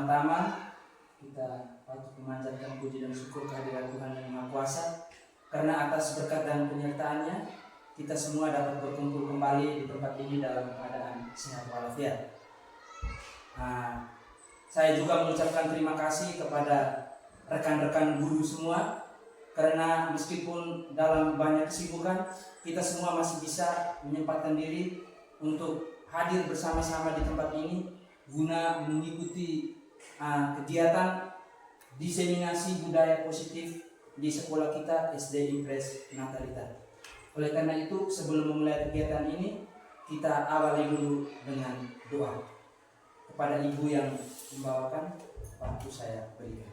Pertama-tama kita patut memanjatkan puji dan syukur kehadirat Tuhan yang Maha Kuasa, karena atas berkat dan penyertaannya kita semua dapat berkumpul kembali di tempat ini dalam keadaan sehat walafiat. Saya juga mengucapkan terima kasih kepada rekan-rekan guru semua, karena meskipun dalam banyak kesibukan, kita semua masih bisa menyempatkan diri untuk hadir bersama-sama di tempat ini guna mengikuti kegiatan diseminasi budaya positif di sekolah kita SD Impres Natalita. Oleh karena itu, sebelum memulai kegiatan ini, kita awali dulu dengan doa. Kepada ibu yang membawakan, waktu saya berikan.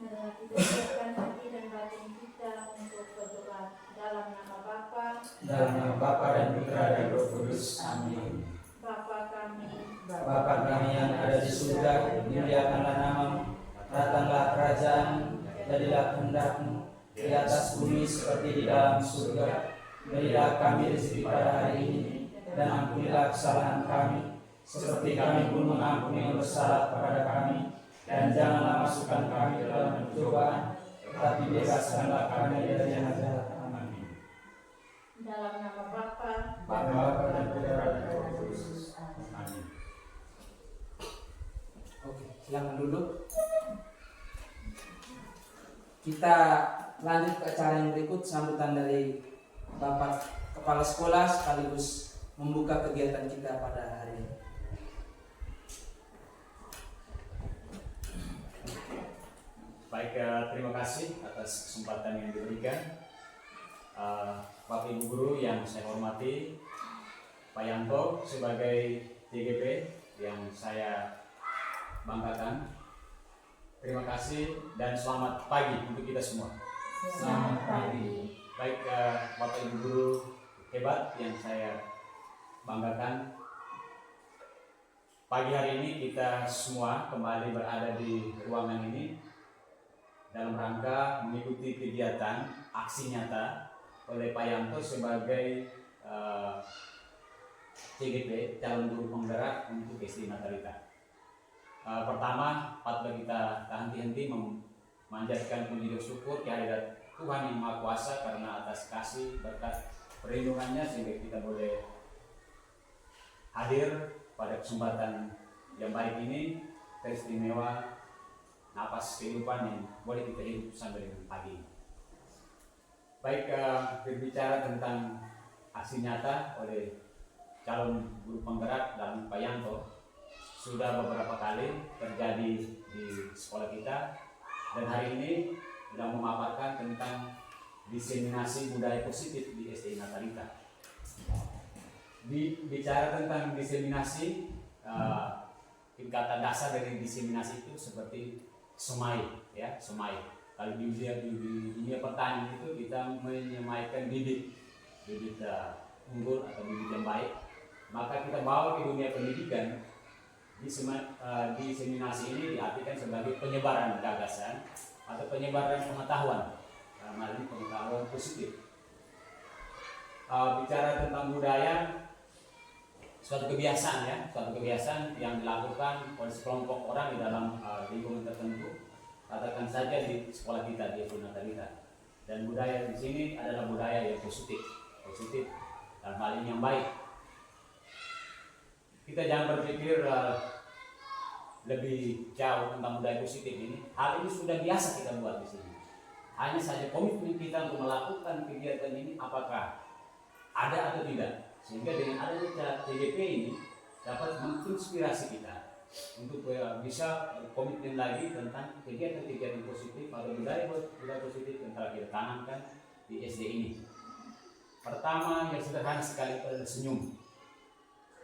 Kita siapkan hati dan batin kita untuk berdoa dalam nama Bapa, dan Putra dan Roh Kudus. Amin. Bapa kami yang ada di surga, dimuliakanlah namamu, datanglah kerajaan, jadilah kehendak-Mu di atas bumi seperti di dalam surga. Berilah kami rezeki pada hari ini, dan ampunilah kesalahan kami, seperti kami pun mengampuni yang bersalah kepada kami. Dan janganlah masukkan kami ke dalam pencobaan, tetapi bebaskanlah kami dari yang jahat. Amin. Dalam nama Bapa, dan Putra dan Roh Kudus. Amin. Oke, silakan duduk. Kita lanjut ke acara yang berikut, sambutan dari Bapak Kepala Sekolah sekaligus membuka kegiatan kita pada hari ini. Baik, terima kasih atas kesempatan yang diberikan. Bapak Ibu Guru yang saya hormati, Pak Yanto sebagai TGP yang saya banggakan, terima kasih dan selamat pagi untuk kita semua. Selamat pagi. Baik, Bapak Ibu Guru hebat yang saya banggakan, pagi hari ini kita semua kembali berada di ruangan ini dalam rangka mengikuti kegiatan aksi nyata oleh Pak Yanto sebagai CGP, calon guru penggerak untuk SD Natalita. Pertama, patut kita tak henti-henti memanjatkan puji dan syukur kehadirat Tuhan yang Maha Kuasa, karena atas kasih berkat perlindungannya sehingga kita boleh hadir pada kesempatan yang baik ini, teristimewa napas kehidupan yang boleh kita hidup sampai dengan pagi. Baik, berbicara tentang aksi nyata oleh calon guru penggerak dan Pak Yanto, sudah beberapa kali terjadi di sekolah kita, dan hari ini sedang memaparkan tentang diseminasi budaya positif di SD Natalita. Bicara tentang diseminasi, tingkatan dasar dari diseminasi itu seperti semai, ya, semai. Kalau di dunia pertanian itu kita menyemaikan bibit unggul atau bibit yang baik, maka kita bawa ke dunia pendidikan. Diseminasi ini diartikan sebagai penyebaran gagasan atau penyebaran pengetahuan, dalam hal ini pengetahuan positif. Bicara tentang budaya, suatu kebiasaan yang dilakukan oleh sekelompok orang di dalam lingkungan tertentu, katakan saja di sekolah kita di SD Natalita. Dan budaya di sini adalah budaya yang positif dalam hal ini yang baik. Kita jangan berpikir lebih jauh tentang budaya positif ini. Hal ini sudah biasa kita buat di sini. Hanya saja komitmen kita untuk melakukan kegiatan ini apakah ada atau tidak. Sehingga dengan adanya TGP ini dapat menginspirasi kita untuk bisa komitmen lagi tentang kegiatan-kegiatan positif atau budaya positif yang telah kita tanamkan di SD ini. Pertama, yang sederhana sekali adalah senyum.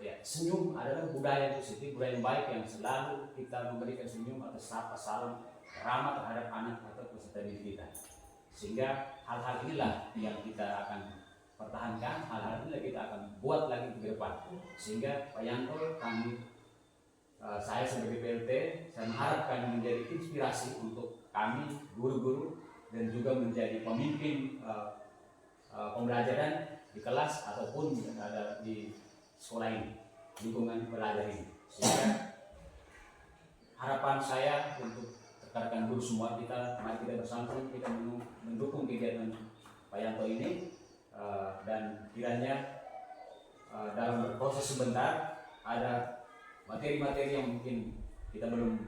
Ya, senyum adalah budaya positif, budaya yang baik yang selalu kita memberikan senyum atau sapa salam ramah terhadap anak atau peserta didik kita. Sehingga hal-hal inilah yang kita akan pertahankan, hal-hal ini kita akan buat lagi ke depan. Sehingga Pak Yanto, saya sebagai PLT, saya mengharapkan menjadi inspirasi untuk kami guru-guru dan juga menjadi pemimpin pembelajaran di kelas ataupun di sekolah ini. lingkungan pelajar ini. Sehingga harapan saya untuk rekan-rekan guru semua, mari kita bersama kita mendukung kegiatan Pak Yanto ini, dan kiranya dalam berproses sebentar ada materi-materi yang mungkin kita belum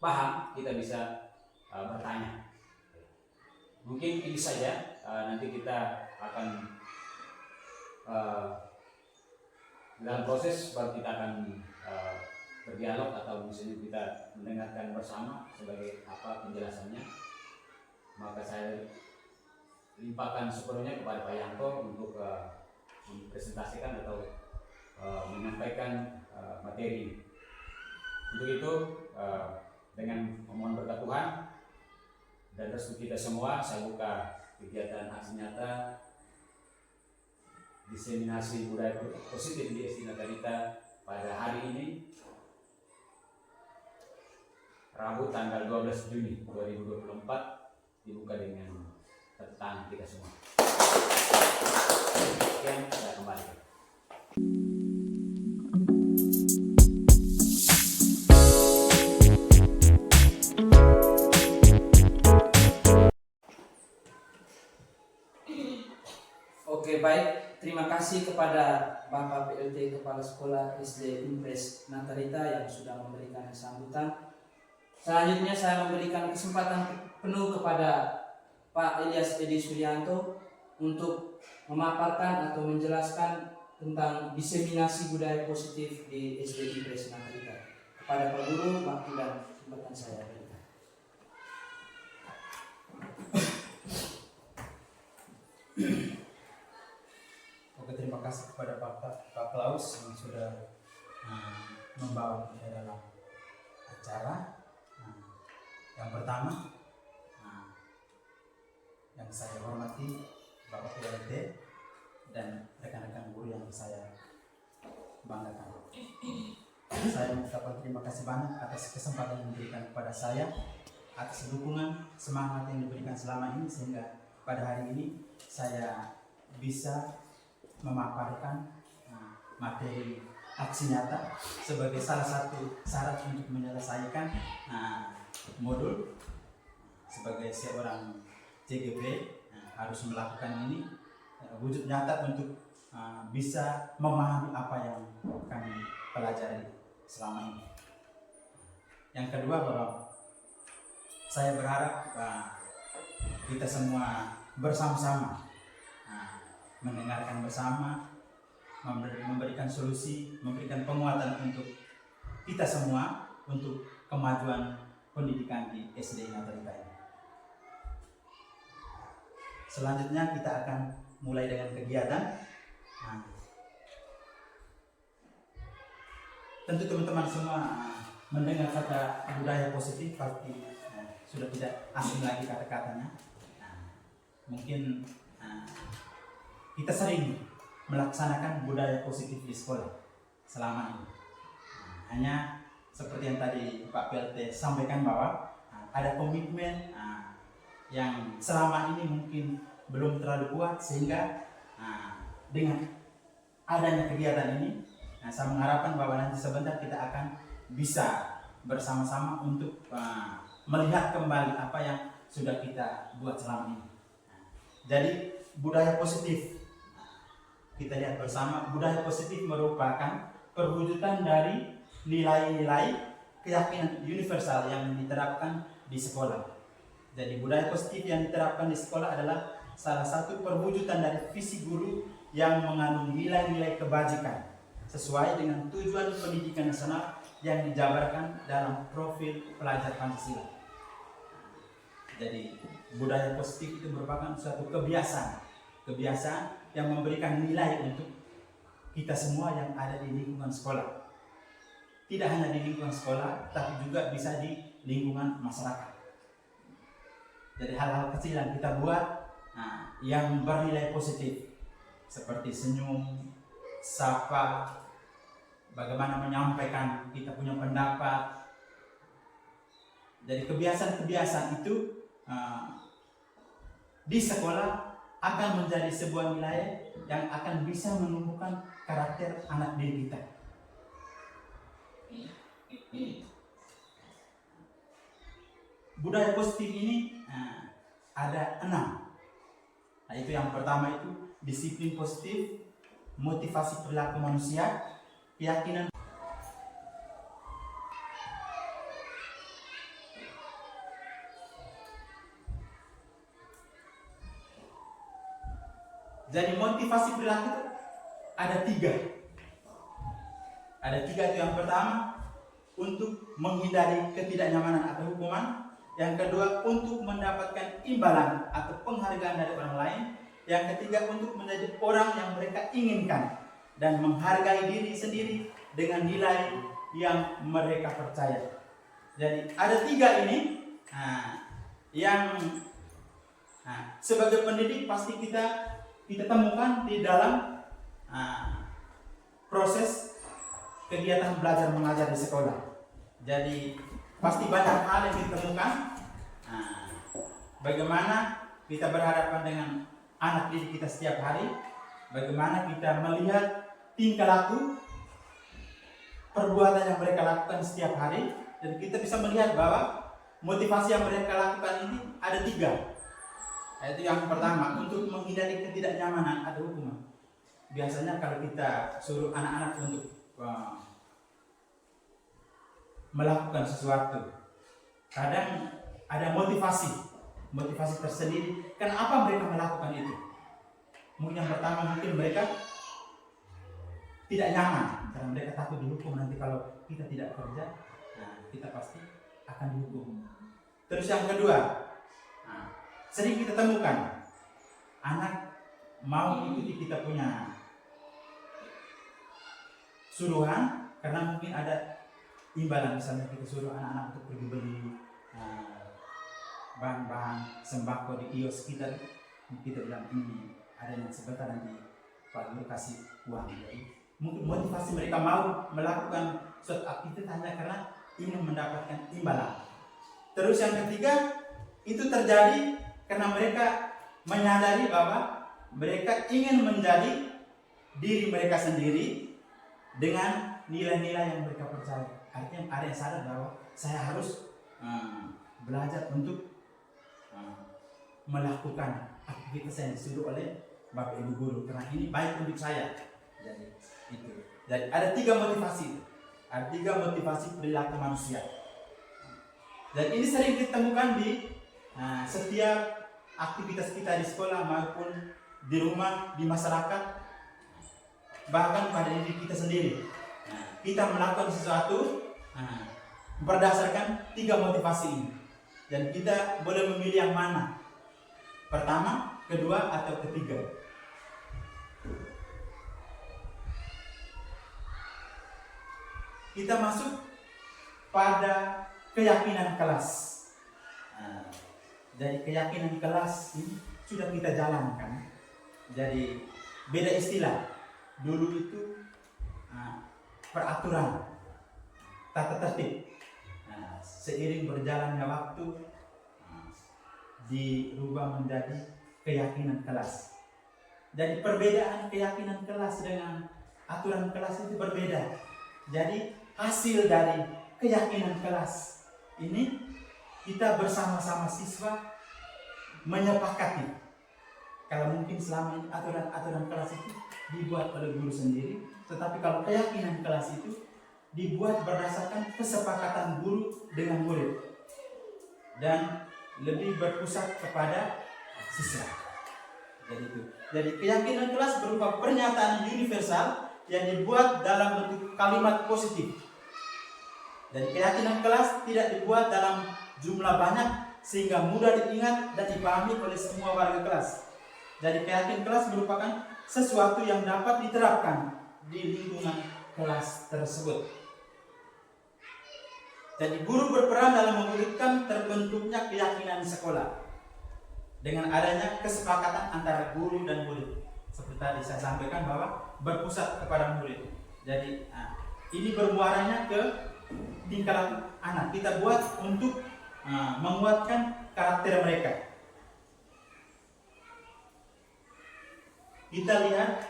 paham, kita bisa bertanya. Mungkin ini saja, nanti kita akan dalam proses baru kita akan berdialog atau misalnya kita mendengarkan bersama sebagai apa penjelasannya. Maka saya limpahkan sepenuhnya kepada Pak Yanto untuk mempresentasikan atau menyampaikan materi ini. Untuk itu, dengan memohon berkat Tuhan dan restu kita semua, saya buka kegiatan aksi nyata diseminasi budaya positif di SD Natalita pada hari ini, Rabu tanggal 12 Juni 2024, dibuka dengan tepuk tangan kita semua. Sekian, saya kembali. Oke, baik. Terima kasih kepada Bapak PLT Kepala Sekolah SD Impres Natalita yang sudah memberikan sambutan. Selanjutnya saya memberikan kesempatan penuh kepada Pak Ilyas Edi Suryanto untuk memaparkan atau menjelaskan tentang diseminasi budaya positif di SD Impres Natalita. Kepada Pak Guru, waktu dan kesempatan saya berikan. Oke, terima kasih kepada Pak Klaus yang sudah membawa kita dalam acara. Yang pertama, yang saya hormati Bapak PLT dan rekan-rekan guru yang saya banggakan. Saya mengucapkan terima kasih banyak atas kesempatan yang diberikan kepada saya, atas dukungan semangat yang diberikan selama ini, sehingga pada hari ini saya bisa memaparkan materi aksi nyata sebagai salah satu syarat untuk menyelesaikan modul. Sebagai seorang CGP harus melakukan ini wujud nyata untuk bisa memahami apa yang kami pelajari selama ini. Yang kedua, bahwa saya berharap kita semua bersama-sama mendengarkan bersama, memberikan solusi, memberikan penguatan untuk kita semua untuk kemajuan pendidikan di SD Natalita ini. Selanjutnya kita akan mulai dengan kegiatan. Tentu teman-teman semua mendengar kata budaya positif pasti sudah tidak asing lagi kata-katanya. Mungkin kita sering melaksanakan budaya positif di sekolah selama ini. Hanya seperti yang tadi Pak PLT sampaikan, bahwa ada komitmen yang selama ini mungkin belum terlalu kuat, sehingga dengan adanya kegiatan ini, saya mengharapkan bahwa nanti sebentar kita akan bisa bersama-sama untuk melihat kembali apa yang sudah kita buat selama ini. Jadi budaya positif, kita lihat bersama, budaya positif merupakan perwujudan dari nilai-nilai keyakinan universal yang diterapkan di sekolah. Jadi budaya positif yang diterapkan di sekolah adalah salah satu perwujudan dari visi guru yang mengandung nilai-nilai kebajikan sesuai dengan tujuan pendidikan nasional yang dijabarkan dalam profil pelajar Pancasila. Jadi budaya positif itu merupakan suatu kebiasaan yang memberikan nilai untuk kita semua yang ada di lingkungan sekolah. Tidak hanya di lingkungan sekolah, tapi juga bisa di lingkungan masyarakat. Jadi hal-hal kecil yang kita buat yang bernilai positif, seperti senyum, sapa, bagaimana menyampaikan kita punya pendapat. Jadi kebiasaan-kebiasaan itu di sekolah akan menjadi sebuah nilai yang akan bisa menumbuhkan karakter anak didik kita. Budaya positif ini ada 6. Nah, itu yang pertama itu disiplin positif, motivasi perilaku manusia, keyakinan. Jadi motivasi perilaku itu ada 3. Ada 3 itu. Yang pertama untuk menghindari ketidaknyamanan atau hukuman. Yang kedua untuk mendapatkan imbalan atau penghargaan dari orang lain. Yang ketiga untuk menjadi orang yang mereka inginkan dan menghargai diri sendiri dengan nilai yang mereka percaya. Jadi ada 3 ini yang sebagai pendidik pasti kita temukan di dalam proses kegiatan belajar mengajar di sekolah. Jadi pasti banyak hal yang ditemukan. Bagaimana kita berhadapan dengan anak didik kita setiap hari, bagaimana kita melihat tingkah laku, perbuatan yang mereka lakukan setiap hari, dan kita bisa melihat bahwa motivasi yang mereka lakukan ini ada 3. Itu yang pertama, untuk menghindari ketidaknyamanan atau hukuman. Biasanya kalau kita suruh anak-anak untuk melakukan sesuatu, kadang ada motivasi tersendiri kenapa mereka melakukan itu. Mungkin yang pertama, mungkin mereka tidak nyaman karena mereka takut dihukum nanti kalau kita tidak kerja, kita pasti akan dihukum. Terus yang kedua, sering kita temukan anak mau mengikuti kita punya suruhan karena mungkin ada imbalan. Misalnya kita suruh anak-anak untuk pergi beli bahan-bahan sembako di kios kita bilang ini ada yang sebentar nanti Pak Guru kasih uang. Jadi mungkin motivasi mereka mau melakukan suatu aktivitas hanya karena ingin mendapatkan imbalan. Terus yang ketiga, itu terjadi karena mereka menyadari bahwa mereka ingin menjadi diri mereka sendiri dengan nilai-nilai yang mereka percaya. Artinya ada yang sadar bahwa saya harus belajar untuk melakukan aktivitas yang disuruh oleh Bapak Ibu Guru karena ini baik untuk saya. Jadi itu. Jadi ada 3 motivasi. Ada 3 motivasi perilaku manusia. Dan ini sering ditemukan di setiap aktivitas kita di sekolah maupun di rumah, di masyarakat, bahkan pada diri kita sendiri. Kita melakukan sesuatu berdasarkan 3 motivasi ini, dan kita boleh memilih yang mana, pertama, kedua, atau ketiga. Kita masuk pada keyakinan kelas. Jadi keyakinan kelas ini sudah kita jalankan. Jadi beda istilah. Dulu itu peraturan, tata tertib. Seiring berjalannya waktu dirubah menjadi keyakinan kelas. Jadi perbedaan keyakinan kelas dengan aturan kelas itu berbeda. Jadi hasil dari keyakinan kelas ini kita bersama-sama siswa menyepakati. Kalau mungkin selama ini aturan kelas itu dibuat oleh guru sendiri, tetapi kalau keyakinan kelas itu dibuat berdasarkan kesepakatan guru dengan murid dan lebih berpusat kepada siswa. Jadi keyakinan kelas berupa pernyataan universal yang dibuat dalam bentuk kalimat positif. Dan keyakinan kelas tidak dibuat dalam jumlah banyak sehingga mudah diingat dan dipahami oleh semua warga kelas. Jadi keyakinan kelas merupakan sesuatu yang dapat diterapkan di lingkungan kelas tersebut. Jadi guru berperan dalam mewujudkan terbentuknya keyakinan sekolah dengan adanya kesepakatan antara guru dan murid. Seperti tadi saya sampaikan bahwa berpusat kepada murid. Jadi ini bermuaranya ke tingkah laku anak. Kita buat untuk menguatkan karakter mereka. kita lihat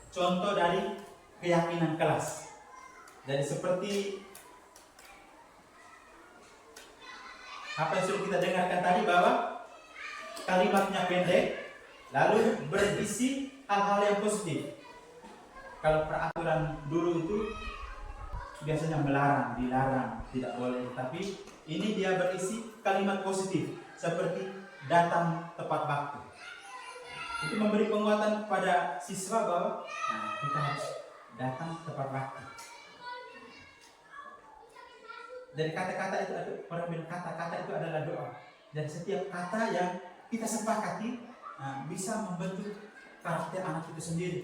contoh dari keyakinan kelas. Jadi seperti apa yang sudah kita dengarkan tadi, bahwa kalimatnya pendek lalu berisi hal-hal yang positif. Kalau peraturan dulu itu biasanya melarang, dilarang, tidak boleh. Tapi ini dia berisi kalimat positif seperti datang tepat waktu. Itu memberi penguatan kepada siswa bahwa kita harus datang tepat waktu. Dari kata-kata itu ada, orang bilang kata-kata itu adalah doa. Dan setiap kata yang kita sepakati bisa membentuk karakter anak itu sendiri.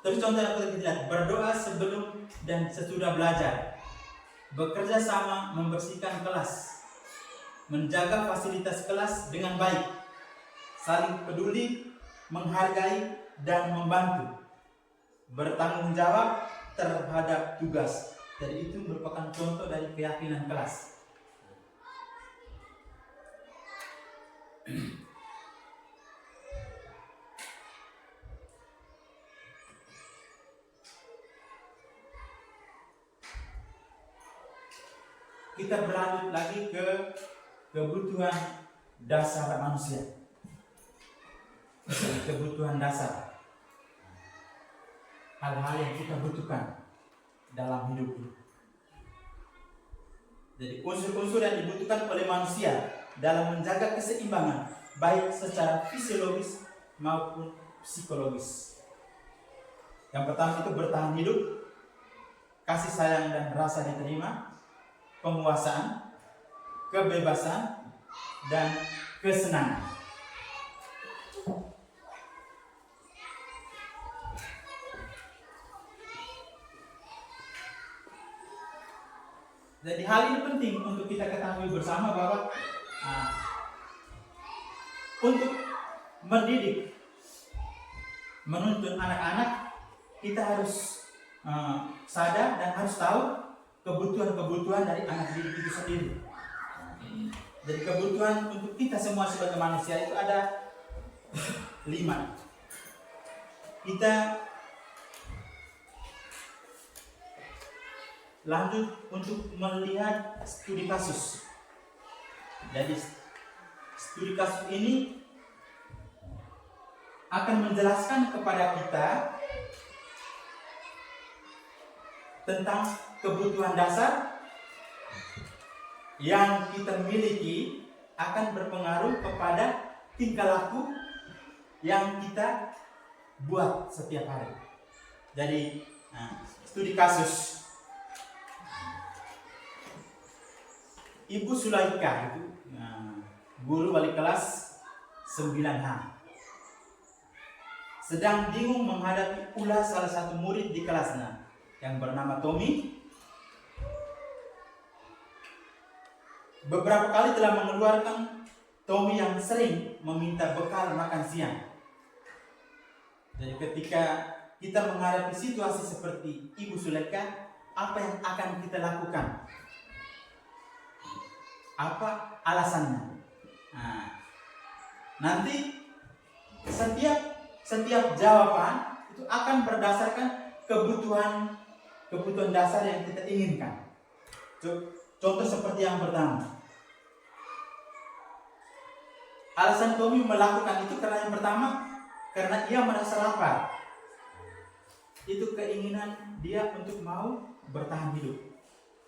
Terus contoh yang kita lihat, berdoa sebelum dan sesudah belajar, bekerja sama membersihkan kelas, menjaga fasilitas kelas dengan baik, saling peduli, menghargai dan membantu, bertanggung jawab terhadap tugas. Jadi itu merupakan contoh dari keyakinan kelas. Kita berlanjut lagi ke kebutuhan dasar manusia. Kebutuhan dasar, hal-hal yang kita butuhkan dalam hidup ini. Jadi unsur-unsur yang dibutuhkan oleh manusia dalam menjaga keseimbangan, baik secara fisiologis maupun psikologis. Yang pertama itu bertahan hidup, kasih sayang dan rasa diterima, penguasaan, kebebasan, dan kesenangan. Jadi hal ini penting untuk kita ketahui bersama bahwa untuk mendidik, menuntun anak-anak, kita harus sadar dan harus tahu kebutuhan-kebutuhan dari anak didik itu sendiri. Jadi kebutuhan untuk kita semua sebagai manusia itu ada 5. Kita lanjut untuk melihat studi kasus. Jadi studi kasus ini akan menjelaskan kepada kita tentang kebutuhan dasar yang kita miliki akan berpengaruh kepada tingkah laku yang kita buat setiap hari. Jadi studi kasus Ibu Sulaika itu guru wali kelas 9H sedang bingung menghadapi ulah salah satu murid di kelasnya yang bernama Tommy. Beberapa kali telah mengeluarkan Tommy yang sering meminta bekal makan siang. Jadi ketika kita menghadapi situasi seperti Ibu Sulaika, apa yang akan kita lakukan? Apa alasannya? Nanti setiap jawaban itu akan berdasarkan kebutuhan dasar yang kita inginkan. Contoh seperti yang pertama, alasan Tommy melakukan itu karena yang pertama, karena ia merasa lapar. Itu keinginan dia untuk mau bertahan hidup.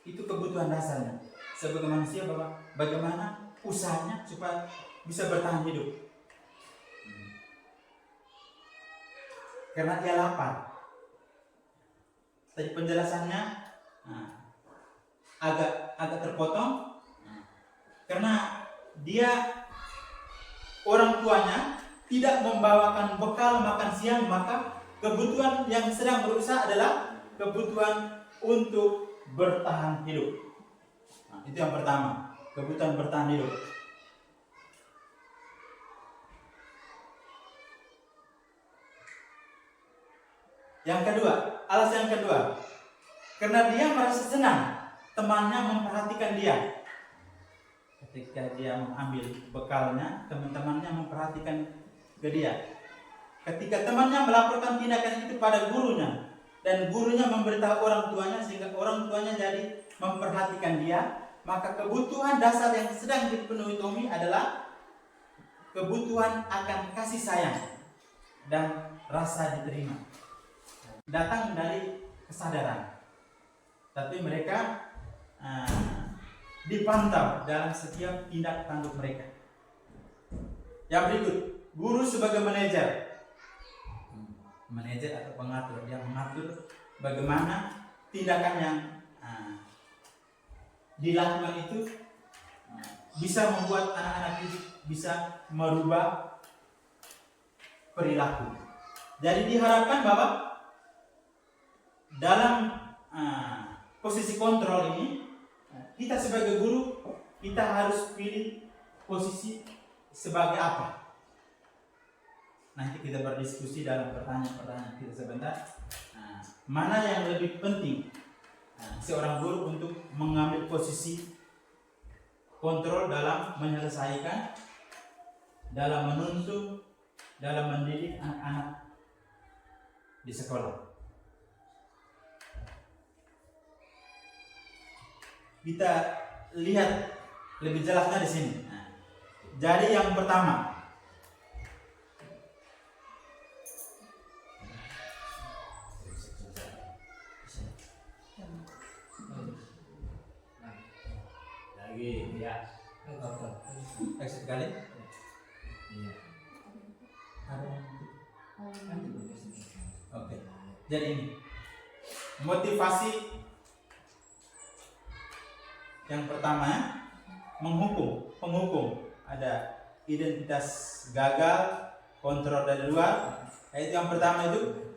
Itu kebutuhan dasarnya sebagai manusia, bahwa bagaimana usahanya supaya bisa bertahan hidup. Karena dia lapar. Tadi penjelasannya agak terpotong karena dia orang tuanya tidak membawakan bekal makan siang, maka kebutuhan yang sedang berusaha adalah kebutuhan untuk bertahan hidup. Itu yang pertama, kebutuhan bertahan hidup. Yang kedua, alasan yang kedua, karena dia merasa senang temannya memperhatikan dia. Ketika dia mengambil bekalnya, teman-temannya memperhatikan ke dia. ketika temannya melaporkan tindakan itu pada gurunya dan gurunya memberitahu orang tuanya sehingga orang tuanya jadi memperhatikan dia, maka kebutuhan dasar yang sedang dipenuhi Tommy adalah kebutuhan akan kasih sayang dan rasa diterima. Datang dari kesadaran. Tapi mereka dipantau dalam setiap tindak tanduk mereka. Yang berikut, guru sebagai manajer atau pengatur, yang mengatur bagaimana tindakan yang dilakukan itu bisa membuat anak-anak itu bisa merubah perilaku. Jadi diharapkan bahwa dalam posisi kontrol ini, kita sebagai guru, kita harus pilih posisi sebagai apa. Nanti kita berdiskusi dalam pertanyaan-pertanyaan kita sebentar. Mana yang lebih penting seorang guru untuk mengambil posisi kontrol dalam menyelesaikan, dalam menuntun, dalam mendidik anak-anak di sekolah. Kita lihat lebih jelasnya di sini. Jadi yang pertama, lagi ya. exit kali. Oke. Jadi ini motivasi yang pertama, penghukum. Ada identitas gagal, kontrol dari luar. Itu yang pertama itu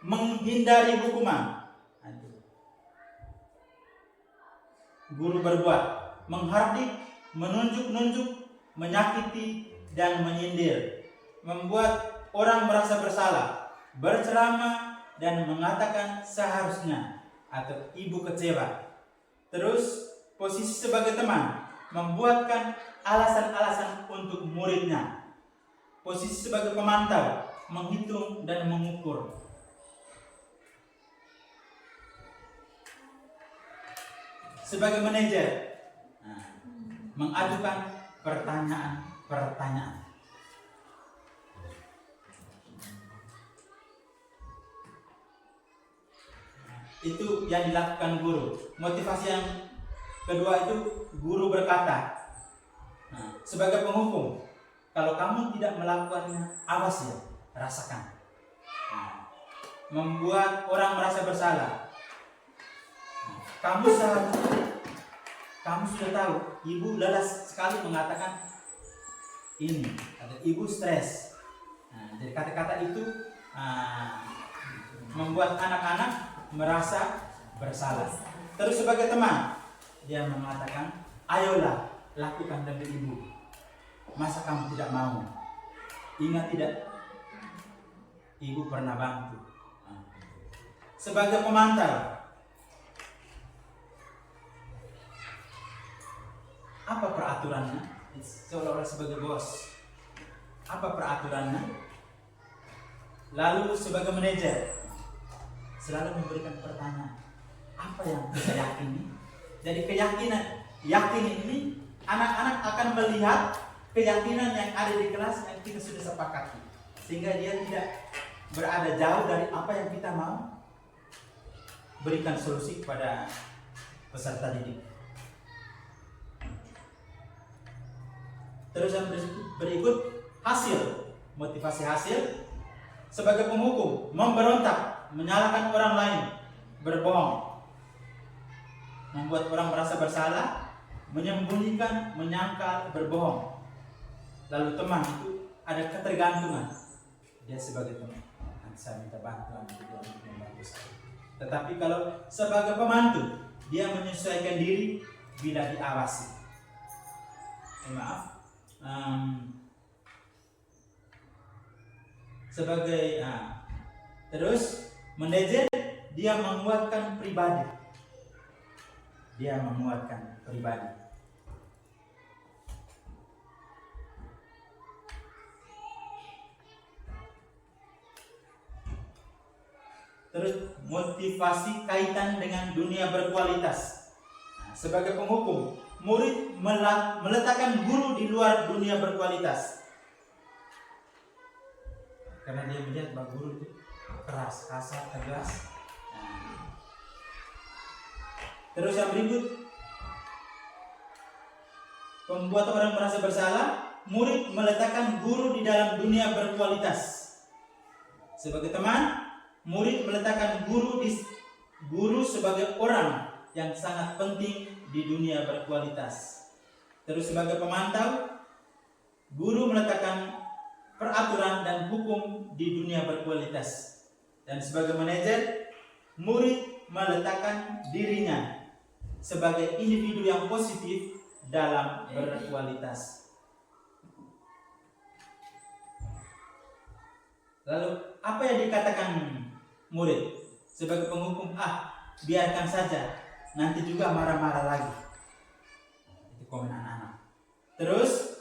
menghindari hukuman. Guru berbuat menghardik, menunjuk-nunjuk, menyakiti dan menyindir, membuat orang merasa bersalah, berceramah dan mengatakan seharusnya atau ibu kecewa. Terus posisi sebagai teman, membuatkan alasan-alasan untuk muridnya. Posisi sebagai pemantau, menghitung dan mengukur. Sebagai manajer, mengajukan pertanyaan-pertanyaan. Itu yang dilakukan guru. Motivasi yang kedua itu guru berkata, sebagai penghukum, kalau kamu tidak melakukannya, awas ya, rasakan. Membuat orang merasa bersalah. Kamu sudah tahu, ibu lelas sekali mengatakan ini, atau ibu stres. Jadi kata-kata itu membuat anak-anak merasa bersalah. Terus sebagai teman, dia mengatakan, ayolah lakukan demi ibu. Masa kamu tidak mau? Ingat tidak, ibu pernah bantu. Sebagai pemantau, apa peraturannya? Seolah-olah sebagai bos, apa peraturannya? Lalu sebagai manajer, selalu memberikan pertanyaan, apa yang kita yakini? Jadi yakin ini anak-anak akan melihat keyakinan yang ada di kelas yang kita sudah sepakati, sehingga dia tidak berada jauh dari apa yang kita mau berikan solusi kepada peserta didik. Terus yang berikut hasil, motivasi hasil. Sebagai penghukum, memberontak, menyalahkan orang lain, berbohong, membuat orang merasa bersalah, menyembunyikan, menyangkal, berbohong. Lalu teman itu ada ketergantungan. Dia sebagai teman, nanti saya minta bantuan untuk membantu saya. Tetapi kalau sebagai pembantu, dia menyesuaikan diri bila diawasi. Sebagai terus manajer, dia menguatkan pribadi. Terus motivasi kaitan dengan dunia berkualitas. Nah, sebagai penghukum, murid meletakkan guru di luar dunia berkualitas. Karena dia melihat bahwa guru itu keras, kasar, tegas. Nah. Terus yang berikut, membuat orang merasa bersalah. Murid meletakkan guru di dalam dunia berkualitas. Sebagai teman, murid meletakkan guru sebagai orang yang sangat penting di dunia berkualitas. Terus sebagai pemantau, guru meletakkan peraturan dan hukum di dunia berkualitas. Dan sebagai manajer, murid meletakkan dirinya sebagai individu yang positif dalam berkualitas. Lalu apa yang dikatakan murid sebagai penghukum? Biarkan saja, nanti juga marah-marah lagi. Itu komen anak-anak. Terus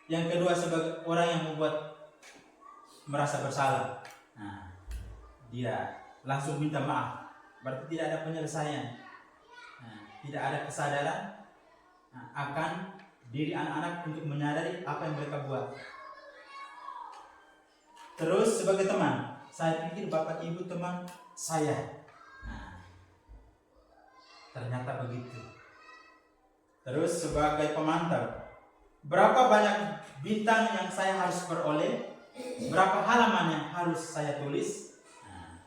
yang kedua, sebagai orang yang membuat merasa bersalah. Nah, dia langsung minta maaf. Berarti tidak ada penyelesaian. Nah, tidak ada kesadaran akan diri anak-anak untuk menyadari apa yang mereka buat. Terus sebagai teman, saya pikir Bapak Ibu teman saya. Nah, ternyata begitu. Terus sebagai pemantau, berapa banyak bintang yang saya harus peroleh, berapa halaman yang harus saya tulis. Nah,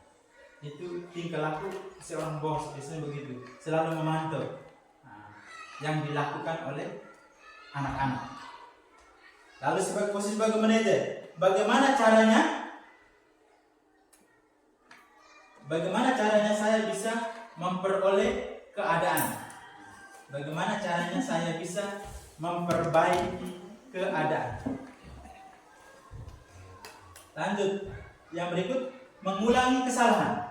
itu tingkah laku seorang bos, biasanya begitu, selalu memantau yang dilakukan oleh anak-anak. Lalu sebagai posisi sebagai manajer, bagaimana caranya saya bisa memperoleh keadaan? Bagaimana caranya saya bisa memperbaiki keadaan? Lanjut, yang berikut, mengulangi kesalahan.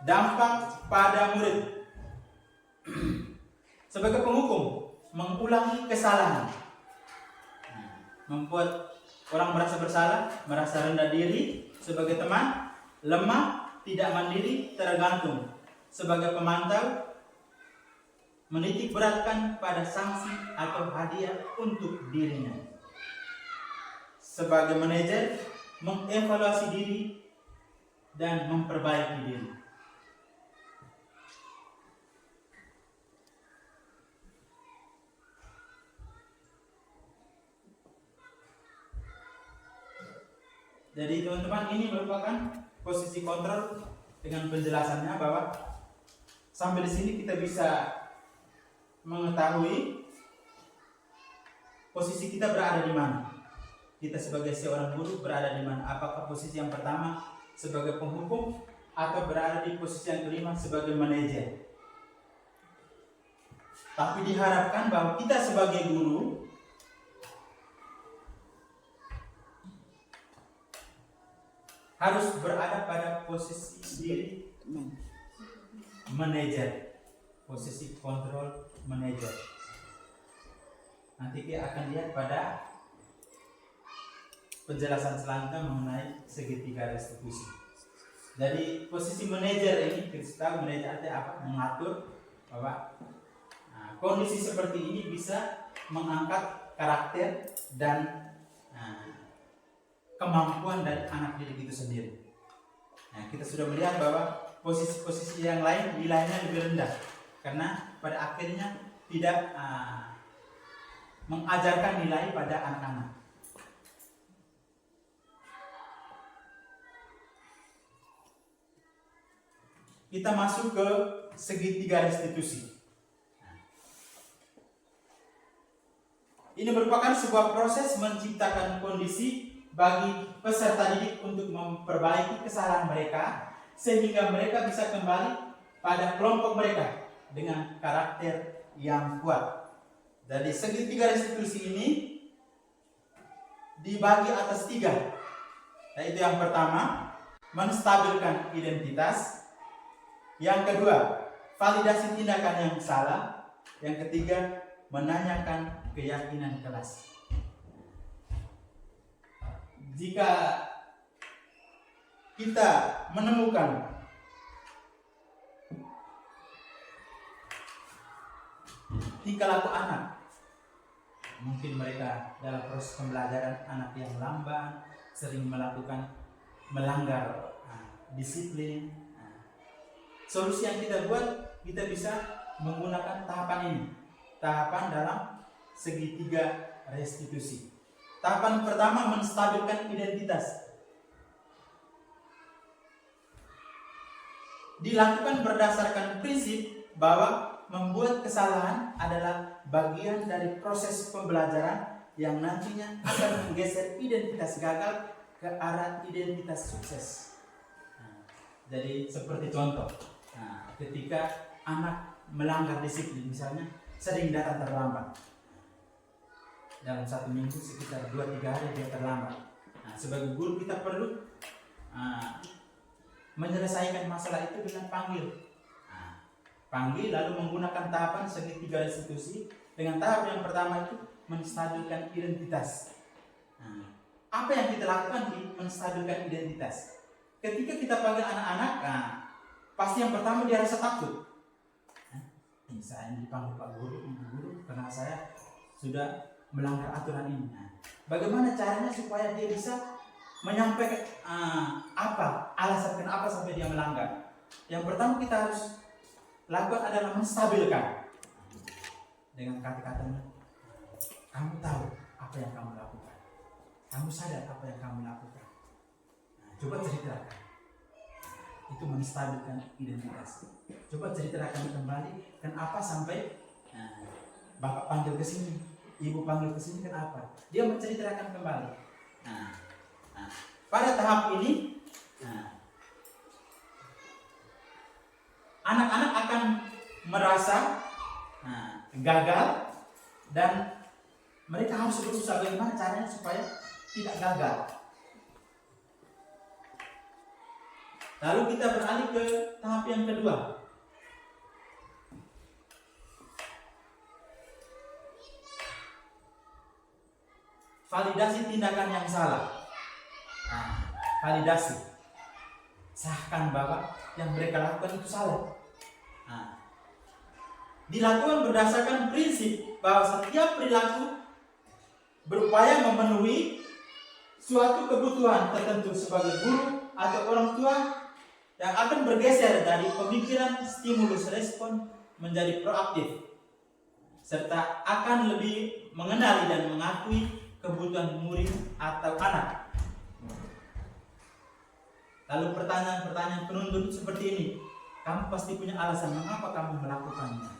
Dampak pada murid. Sebagai penghukum, mengulangi kesalahan, membuat orang merasa bersalah, merasa rendah diri. Sebagai teman, lemah, tidak mandiri, tergantung. Sebagai pemantau, menitik beratkan pada sanksi atau hadiah untuk dirinya. Sebagai manajer, mengevaluasi diri dan memperbaiki diri. Jadi teman-teman, ini merupakan posisi kontrol dengan penjelasannya bahwa sampai di sini kita bisa mengetahui posisi kita berada di mana. Kita sebagai seorang guru berada di mana? Apakah posisi yang pertama sebagai penghukum atau berada di posisi yang kelima sebagai manajer? Tapi diharapkan bahwa kita sebagai guru harus berada pada posisi diri manajer, posisi kontrol manajer. Nanti kita akan lihat pada penjelasan selanjutnya mengenai segitiga restitusi. Jadi posisi manajer ini, kita tahu manajer artinya apa? Mengatur bahwa kondisi seperti ini bisa mengangkat karakter dan kemampuan dari anak didik itu sendiri. Nah, kita sudah melihat bahwa posisi-posisi yang lain nilainya lebih rendah karena pada akhirnya tidak mengajarkan nilai pada anak-anak. Kita masuk ke segitiga restitusi. Ini merupakan sebuah proses menciptakan kondisi bagi peserta didik untuk memperbaiki kesalahan mereka sehingga mereka bisa kembali pada kelompok mereka dengan karakter yang kuat. Jadi segitiga restitusi ini dibagi atas 3, yaitu yang pertama menstabilkan identitas, yang kedua validasi tindakan yang salah, yang ketiga menanyakan keyakinan kelas. Jika kita menemukan tingkah laku anak, mungkin mereka dalam proses pembelajaran anak yang lamban, sering melanggar disiplin. Solusi yang kita buat, kita bisa menggunakan tahapan ini, tahapan dalam segitiga restitusi. Tahapan pertama, menstabilkan identitas. Dilakukan berdasarkan prinsip bahwa membuat kesalahan adalah bagian dari proses pembelajaran yang nantinya akan menggeser identitas gagal ke arah identitas sukses. Jadi seperti contoh, ketika anak melanggar disiplin, misalnya sering datang terlambat, dalam 1 minggu sekitar 2-3 hari dia terlambat. Sebagai guru kita perlu menyelesaikan masalah itu dengan panggil lalu menggunakan tahapan segitiga restitusi. Dengan tahap yang pertama itu menstabilkan identitas. Apa yang kita lakukan di menstabilkan identitas? Ketika kita panggil anak-anak, pasti yang pertama dia rasa takut. Saya dipanggil Pak Guru, Ibu Guru, karena saya sudah melanggar aturan ini. Bagaimana caranya supaya dia bisa menyampaikan apa alasan kenapa sampai dia melanggar? Yang pertama kita harus lakukan adalah menstabilkan dengan kata-katanya. Kamu tahu apa yang kamu lakukan. Kamu sadar apa yang kamu lakukan. Coba ceritakan. Itu menstabilkan identitas. Coba ceritakan kembali kenapa sampai Bapak panggil ke sini, Ibu panggil ke sini, kenapa? Dia menceritakan kembali. Pada tahap ini anak-anak akan merasa gagal dan mereka harus berusaha bagaimana caranya supaya tidak gagal. Lalu kita beralih ke tahap yang kedua. Validasi tindakan yang salah. Validasi. Sahkan bahwa yang mereka lakukan itu salah. Dilakukan berdasarkan prinsip bahwa setiap perilaku berupaya memenuhi suatu kebutuhan tertentu sebagai guru atau orang tua yang akan bergeser dari pemikiran stimulus respon menjadi proaktif, serta akan lebih mengenali dan mengakui kebutuhan murid atau anak. Lalu pertanyaan-pertanyaan penuntut seperti ini. Kamu pasti punya alasan mengapa kamu melakukannya.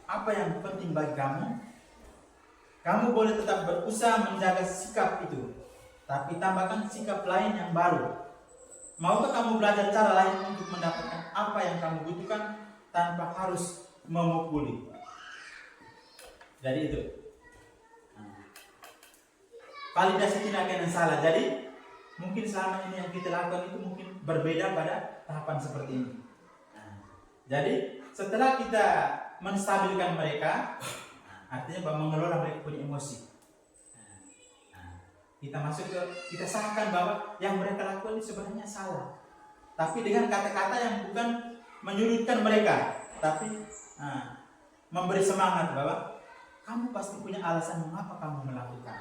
Apa yang penting bagi kamu? Kamu boleh tetap berusaha menjaga sikap itu, tapi tambahkan sikap lain yang baru. Maukah kamu belajar cara lain untuk mendapatkan apa yang kamu butuhkan tanpa harus memukuli? Jadi itu. Validasi tindakan yang salah. Jadi mungkin selama ini yang kita lakukan itu mungkin berbeda pada tahapan seperti ini. Jadi setelah kita menstabilkan mereka, artinya bahwa mengelola mereka punya emosi. Kita sahkan bahwa yang mereka lakukan ini sebenarnya salah. Tapi dengan kata-kata yang bukan menyulitkan mereka, tapi memberi semangat bahwa kamu pasti punya alasan mengapa kamu melakukan.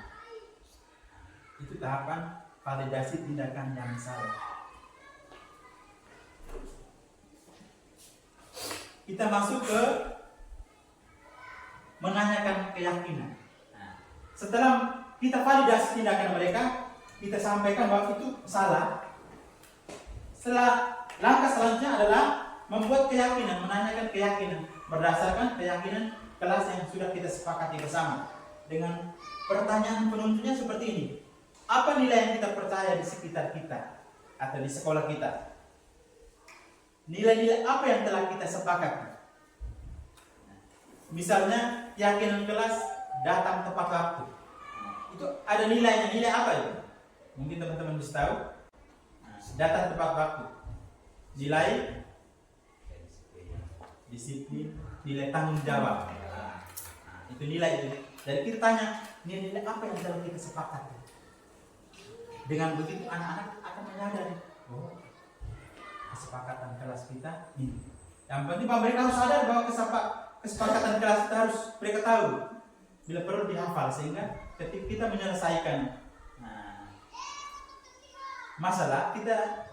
Itu tahapan validasi tindakan yang salah. Kita masuk ke menanyakan keyakinan. Setelah kita validasi tindakan mereka, kita sampaikan bahwa itu salah. Setelah langkah selanjutnya adalah membuat keyakinan, menanyakan keyakinan berdasarkan keyakinan kelas yang sudah kita sepakati bersama. Dengan pertanyaan penuntutnya seperti ini. Apa nilai yang kita percaya di sekitar kita atau di sekolah kita? Nilai-nilai apa yang telah kita sepakati? Misalnya keyakinan kelas datang tepat waktu. Itu ada nilainya. Nilai apa itu? Mungkin teman-teman bisa tahu. Datang tepat waktu. Nilai disiplin, nilai tanggung jawab. Itu nilai itu. Jadi kita tanya, nilai apa yang telah kita sepakati? Dengan begitu anak-anak akan menyadari, oh, kesepakatan kelas kita ini. Yang penting mereka harus sadar bahwa kesepakatan kelas kita harus mereka tahu. Bila perlu dihafal sehingga ketika kita menyelesaikan masalah kita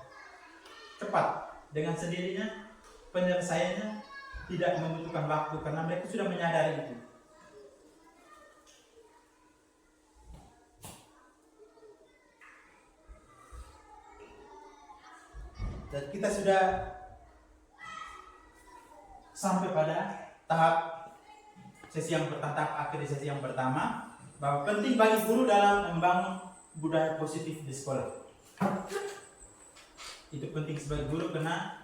cepat dengan sendirinya, penyelesaiannya tidak membutuhkan waktu karena mereka sudah menyadari itu. Dan kita sudah sampai pada tahap sesi yang pertama, tahap akhir sesi yang pertama, bahwa penting bagi guru dalam membangun budaya positif di sekolah. Itu penting sebagai guru karena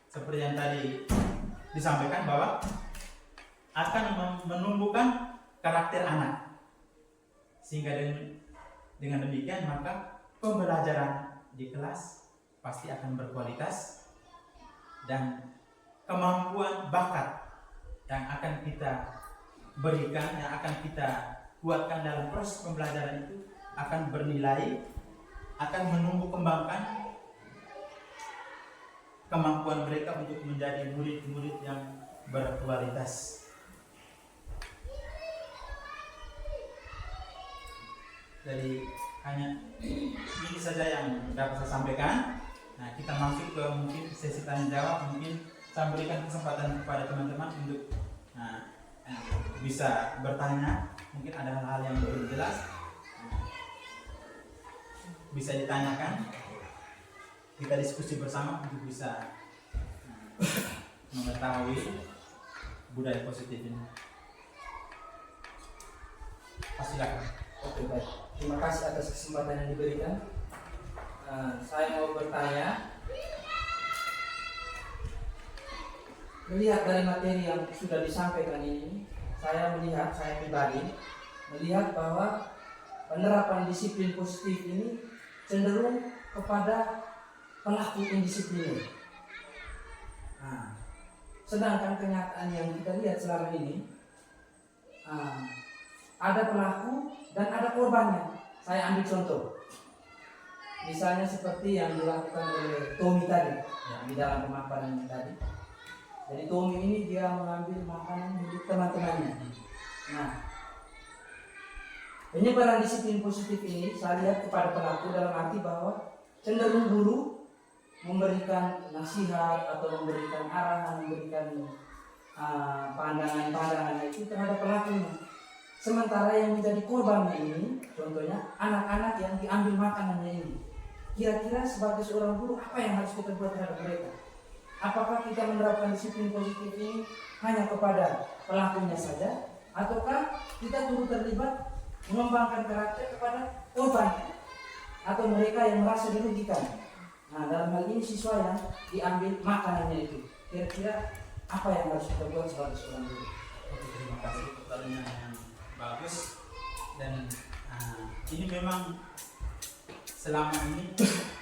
seperti yang tadi disampaikan bahwa akan menumbuhkan karakter anak, sehingga dengan demikian maka pembelajaran di kelas pasti akan berkualitas dan kemampuan bakat yang akan kita berikan, yang akan kita kuatkan dalam proses pembelajaran itu akan bernilai, akan menumbuh kembangkan kemampuan mereka untuk menjadi murid-murid yang berkualitas. Jadi hanya ini saja yang dapat saya sampaikan. Nah, kita masuk ke mungkin sesi tanya jawab. Mungkin saya berikan kesempatan kepada teman-teman untuk bisa bertanya. Mungkin ada hal-hal yang belum jelas, bisa ditanyakan. Kita diskusi bersama untuk bisa mengetahui budaya positif ini. Silakan. Oke, baik. Terima kasih atas kesempatan yang diberikan. Saya mau bertanya, melihat dari materi yang sudah disampaikan ini, saya pribadi melihat bahwa penerapan disiplin positif ini cenderung kepada pelaku indisipliner. Sedangkan kenyataan yang kita lihat selama ini, ada pelaku dan ada korbannya. Saya ambil contoh, misalnya seperti yang dilakukan oleh Tommy tadi, di dalam pemaparan tadi. Jadi Tommy ini dia mengambil makanan milik teman-temannya. Nah, penyebaran disiplin positif ini saya lihat kepada pelaku dalam arti bahwa cenderung guru memberikan nasihat atau memberikan arahan, memberikan pandangan-pandangan itu terhadap pelakunya. Sementara yang menjadi korbannya ini, contohnya anak-anak yang diambil makanannya ini. Kira-kira sebagai seorang guru apa yang harus kita buat terhadap mereka? Apakah kita menerapkan disiplin positif ini hanya kepada pelakunya saja, ataukah kita turut terlibat mengembangkan karakter kepada korban atau mereka yang merasa dirugikan? Nah, dalam hal ini siswa yang diambil makanannya itu, kira-kira apa yang harus kita buat sebagai seorang guru? Oke, terima kasih pertanyaan yang bagus. Dan ini memang selama ini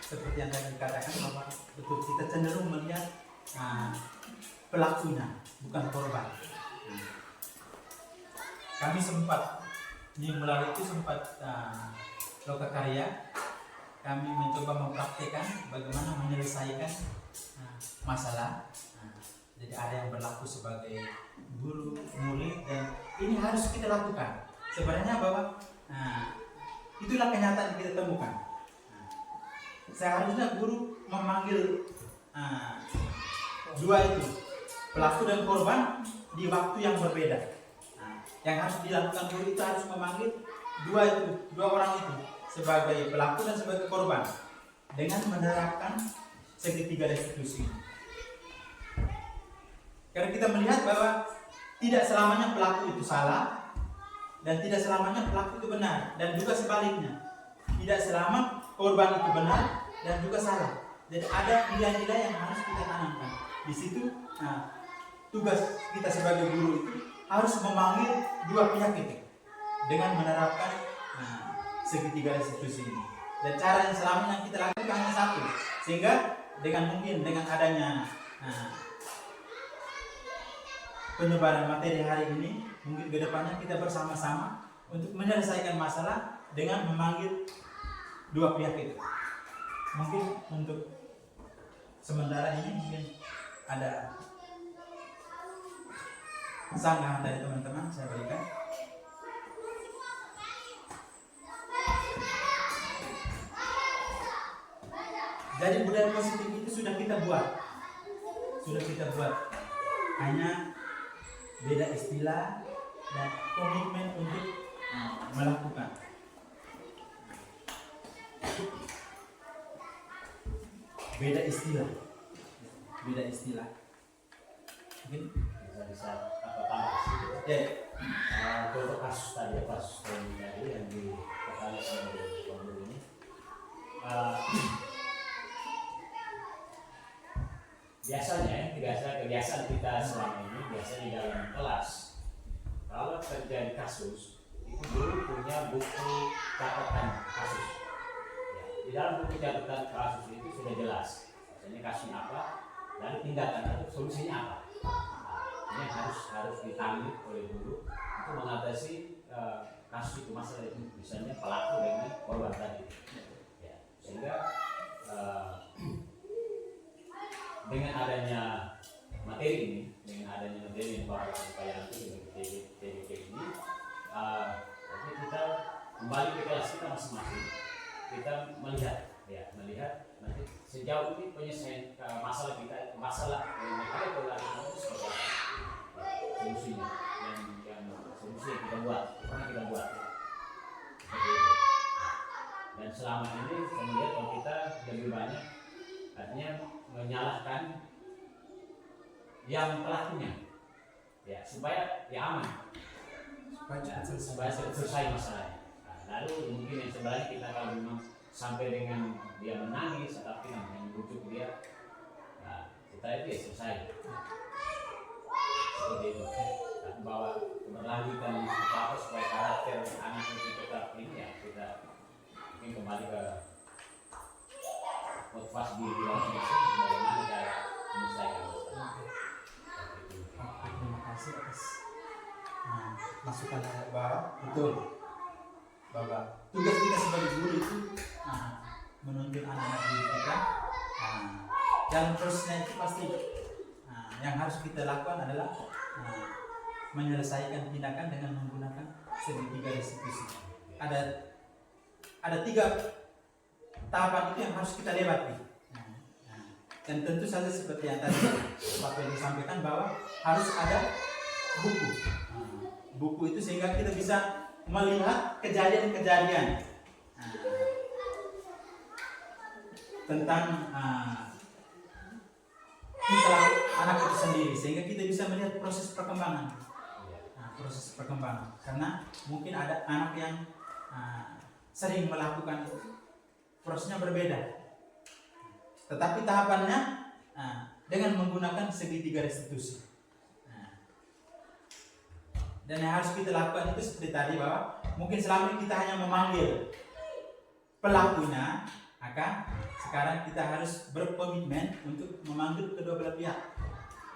seperti yang tadi dikatakan bahwa betul kita cenderung melihat pelakunya bukan korban. Kami sempat melalui itu lokakarya kami mencoba mempraktikkan bagaimana menyelesaikan masalah. Jadi ada yang berlaku sebagai guru, murid, dan ini harus kita lakukan. Sebenarnya bahwa itulah kenyataan yang kita temukan. Seharusnya guru memanggil dua itu, pelaku dan korban, di waktu yang berbeda. Yang harus dilakukan guru itu harus memanggil dua orang itu sebagai pelaku dan sebagai korban dengan menerapkan segitiga restitusi. Karena kita melihat bahwa tidak selamanya pelaku itu salah dan tidak selamanya pelaku itu benar, dan juga sebaliknya. Tidak selama korban itu benar dan juga salah. Jadi ada nilai-nilai yang harus kita tanamkan. Di situ tugas kita sebagai guru itu harus memanggil dua pihak itu dengan menerapkan segitiga restitusi ini. Dan cara yang selama yang kita lakukan hanya satu, sehingga dengan adanya penyebaran materi hari ini, mungkin kedepannya kita bersama-sama untuk menyelesaikan masalah dengan memanggil dua pihak itu. Mungkin untuk sementara ini mungkin ada sanggahan dari teman-teman saya berikan. Jadi budaya positif itu sudah kita buat, hanya beda istilah dan komitmen untuk melakukan. Beda istilah. Mungkin bisa apa tambah ya. Contoh kasus tadi yang di kepala sama ini. Biasanya kebiasaan kita selama ini biasanya di dalam kelas kalau terjadi kasus itu guru punya buku catatan kasus. Di dalam buku catatan kasus itu sudah jelas misalnya kasusnya apa, lalu tindakan atau solusinya apa. Ini harus ditangani oleh guru untuk mengatasi kasus itu, masalah itu, misalnya pelaku dengan korban tadi. Ya, sehingga dengan adanya materi ini, yang bahwa supaya nanti dengan TDP ini, jadi kita kembali ke kelas kita masing-masing, kita melihat nanti sejauh ini penyelesaian masalah kita, masalah yang ada pada itu seperti apa, solusinya, yang solusi yang pernah kita buat, seperti itu. Dan selama ini saya melihat kalau kita lebih banyak, artinya menyalahkan yang pelakunya, ya supaya aman, supaya selesai masalahnya. Lalu mungkin yang sebenarnya kita kalau memang sampai dengan dia menangis atau kita membujuk dia, kita itu ya selesai. Seperti itu. Tapi bahwa keberlanjutan apa supaya karakter anak itu tetap ini ya kita mungkin kembali ke motivasi diri orang itu bagaimana cara menyelesaikan masalah. Terima kasih atas masukan dari Bapak. Betul, Bapak. Tugas kita sebagai guru itu menuntun anak-anak didik kita. Dalam prosesnya itu pasti yang harus kita lakukan adalah menyelesaikan tindakan dengan menggunakan segitiga restitusi. Ada 3 tahapan itu yang harus kita lewati. Dan tentu saja seperti yang tadi Pak Feli sampaikan bahwa harus ada buku itu sehingga kita bisa melihat kejadian-kejadian tentang anak itu sendiri, sehingga kita bisa melihat proses perkembangan. Karena mungkin ada anak yang sering melakukan itu, prosesnya berbeda, tetapi tahapannya dengan menggunakan segitiga restitusi. Dan yang harus kita lakukan itu seperti tadi, bahwa mungkin selama ini kita hanya memanggil pelakunya, maka sekarang kita harus berkomitmen untuk memanggil kedua belah pihak,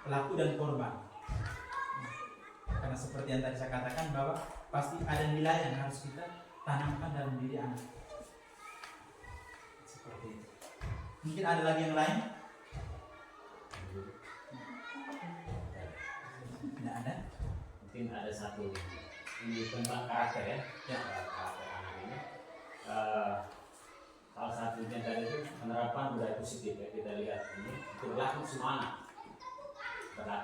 pelaku dan korban. Karena seperti yang tadi saya katakan, bahwa pasti ada nilai yang harus kita tanamkan dalam diri anak. Seperti itu. Mungkin ada lagi yang lain? Tidak ada? Mungkin ada satu ini tentang karakter ya. Karakter anak ini. Salah satunya tadi itu penerapan budaya positif ya, kita lihat ini itu berlaku semua anak,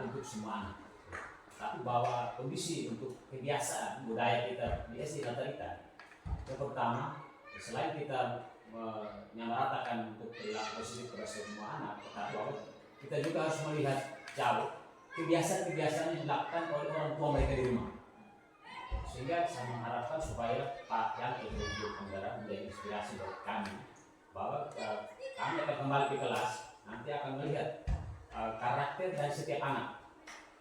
untuk semua anak. Tapi bahwa kondisi untuk kebiasaan budaya kita di SD Rata-Rita, yang pertama selain kita menyamaratakan untuk perilaku positif pada semua anak, tetapi bahwa kita juga harus melihat jauh kebiasaan-kebiasaan yang dilakukan oleh orang tua mereka di rumah. Sehingga saya mengharapkan supaya Pak Yang Ibu Penggara menjadi inspirasi buat kami, bahwa kami akan kembali ke kelas, nanti akan melihat karakter dari setiap anak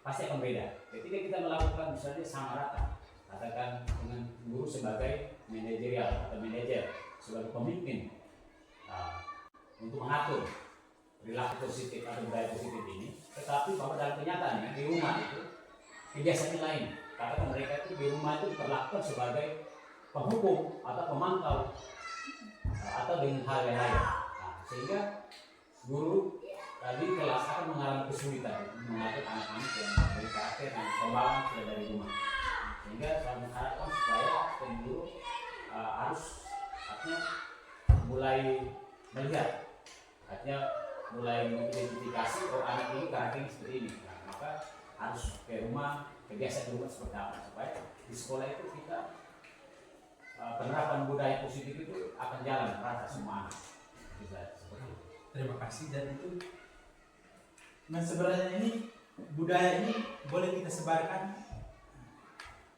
pasti akan beda. Ketika kita melakukan misalnya sama rata, katakan dengan guru sebagai manajerial atau manajer, sebagai pemimpin untuk mengatur perilaku positif atau budaya positif ini, tetapi bahwa dalam kenyataannya di rumah itu kebiasaannya lain. Katakan mereka itu di rumah itu diperlakukan sebagai penghukum atau pemantau atau atau dengan hal yang lain. Nah, sehingga guru tadi kelas akan mengalami kesulitan mengatur anak-anak yang dari karakter dan pembawaan sudah dari rumah. Sehingga saya mengharapkan supaya guru harus artinya mulai melihat, artinya mulai mengidentifikasi oh anak ini karakternya seperti ini. Nah, maka harus ke rumah, kebiasaan di rumah seperti apa supaya di sekolah itu kita penerapan budaya positif itu akan jalan rata semua anak. Bisa seperti itu. Terima kasih. Dan itu sebenarnya ini budaya ini boleh kita sebarkan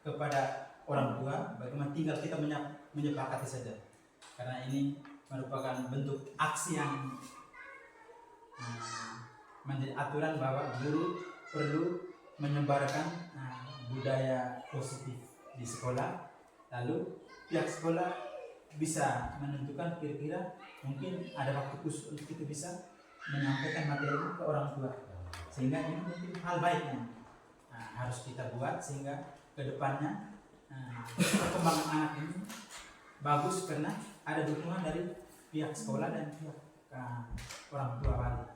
kepada orang tua, bagaimana tinggal kita menyepakati saja, karena ini merupakan bentuk aksi yang menjadi aturan bahwa guru perlu menyebarkan budaya positif di sekolah. Lalu pihak sekolah bisa menentukan kira-kira mungkin ada waktu khusus untuk kita bisa menyampaikan materi ini ke orang tua, sehingga ini mungkin hal baik yang harus kita buat sehingga kedepannya perkembangan anak ini bagus karena ada dukungan dari pihak sekolah dan pihak orang tua wali.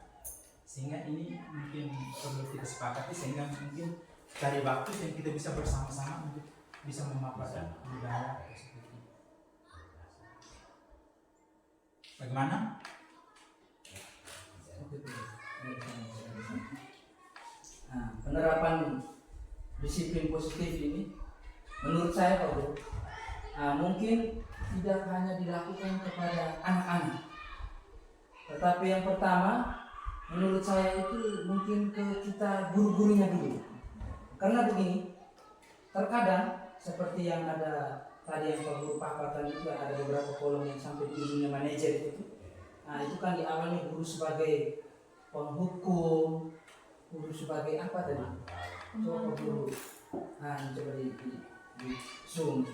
Sehingga ini mungkin perlu kita sepakati sehingga mungkin cari waktu yang kita bisa bersama-sama untuk bisa memaparkan budaya seperti ini. Bagaimana? Nah, penerapan disiplin positif ini menurut saya Pak Bro, mungkin tidak hanya dilakukan kepada anak-anak, tetapi yang pertama menurut saya itu mungkin ke kita guru-gurunya dulu. Karena begini, terkadang seperti yang ada tadi yang Pak Guru paparkan itu ada beberapa kolom yang sampai di ujungnya manajer itu. Nah itu kan di awalnya guru sebagai penghukum, guru sebagai apa tadi? Coba guru. Nah coba di zoom.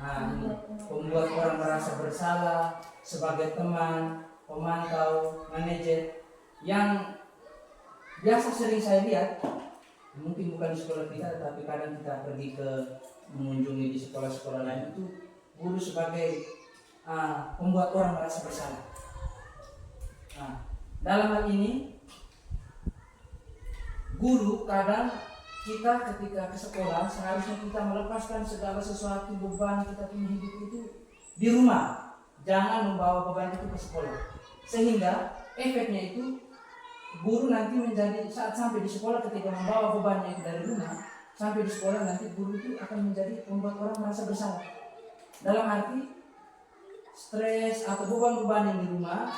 Nah ini membuat orang merasa bersalah sebagai teman, pemantau, manajer yang biasa sering saya lihat, mungkin bukan di sekolah kita, tapi kadang kita pergi ke mengunjungi di sekolah-sekolah lain itu guru sebagai pembuat orang merasa bersalah. Nah, dalam hal ini guru kadang kita ketika ke sekolah seharusnya kita melepaskan segala sesuatu beban kita punya hidup itu di rumah, jangan membawa beban itu ke sekolah, sehingga efeknya itu guru nanti menjadi saat sampai di sekolah ketika membawa bebannya itu dari rumah sampai di sekolah nanti guru itu akan menjadi membuat orang merasa bersalah. Dalam arti stres atau beban-beban yang di rumah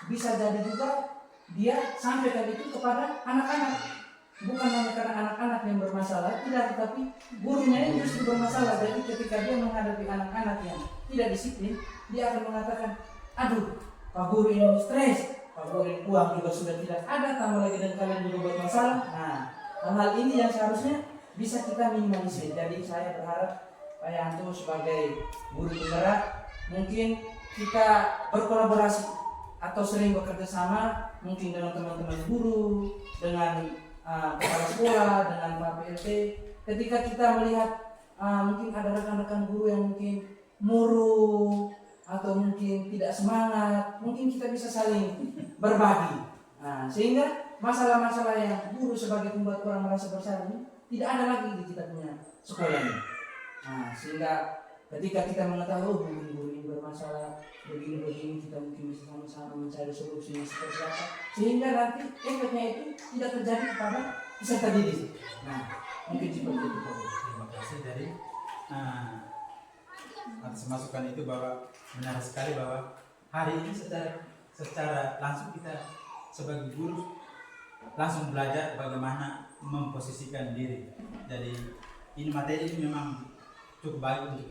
bisa jadi juga dia sampaikan itu kepada anak-anak, bukan hanya karena anak-anak yang bermasalah, tidak, tetapi gurunya itu justru bermasalah. Jadi ketika dia menghadapi anak-anak yang tidak disiplin, dia akan mengatakan, aduh Pak Guru ini stres, Pak Guru ini uang juga sudah tidak ada, tambah lagi dan kalian juga buat masalah. Nah, hal-hal ini yang seharusnya bisa kita minimalisir. Jadi saya berharap Pak Yanto sebagai guru penggerak, mungkin kita berkolaborasi atau sering bekerja sama mungkin dengan teman-teman guru, dengan kepala sekolah, dengan Pak PLT. Ketika kita melihat mungkin ada rekan-rekan guru yang mungkin murung atau mungkin tidak semangat, mungkin kita bisa saling berbagi. Sehingga masalah-masalah yang guru sebagai pembuat orang merasa bersalah ini tidak ada lagi di kita punya sekolah ini. Sehingga ketika kita mengetahui guru-guru ini bermasalah begini-begini, kita mungkin bisa sama-sama mencari solusinya seperti apa, sehingga nanti efeknya itu tidak terjadi kepada peserta didik. Mungkin seperti itu. Terima kasih dari atas masukan itu, bahwa benar sekali bahwa hari ini secara langsung kita sebagai guru langsung belajar bagaimana memposisikan diri. Jadi ini materi ini memang cukup baik untuk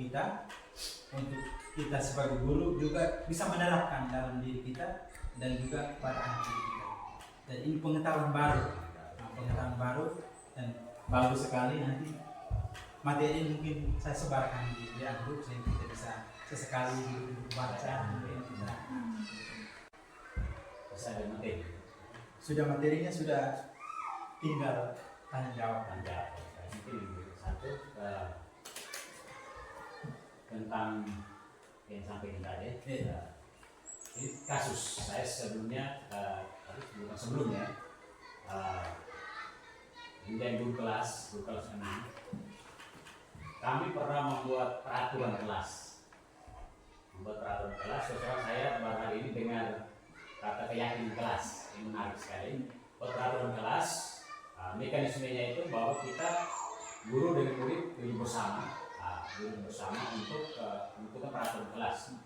kita sebagai guru juga bisa menerapkan dalam diri kita dan juga pada anak didik kita. Dan ini pengetahuan baru dan bagus sekali. Nanti materi ini mungkin saya sebarkan di grup sehingga kita bisa sesekali baca. Mungkin kita Bisa ada materi. sudah materinya sudah tinggal tanya jawab. Mungkin satu tentang yang sampai tadi Ini kasus saya sebelumnya menjadi guru kelas 6. Kami pernah membuat peraturan kelas. Setelah saya baru hari ini dengar kata keyakinan kelas, ini menarik sekali. Peraturan kelas, mekanismenya itu bahwa kita guru dengan murid duduk bersama, untuk menentukan peraturan kelas.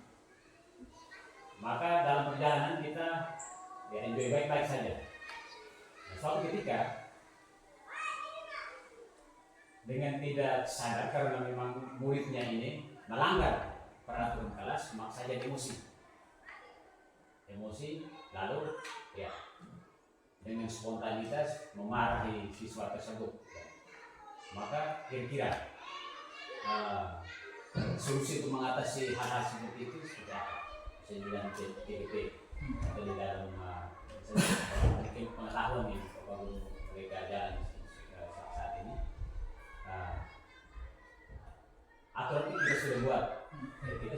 Maka dalam perjalanan kita ya enjoy baik-baik saja. Nah, suatu ketika dengan tidak sadar karena memang muridnya ini melanggar peraturan kelas, maka saja emosi lalu ya dengan spontanitas memarahi siswa tersebut. Maka kira-kira solusi untuk mengatasi hal-hal seperti itu seperti apa? Saya bilang TDP atau di dalam mungkin pengetahuan nih kalau mereka jalan saat ini. Aturan itu kita sudah buat, kita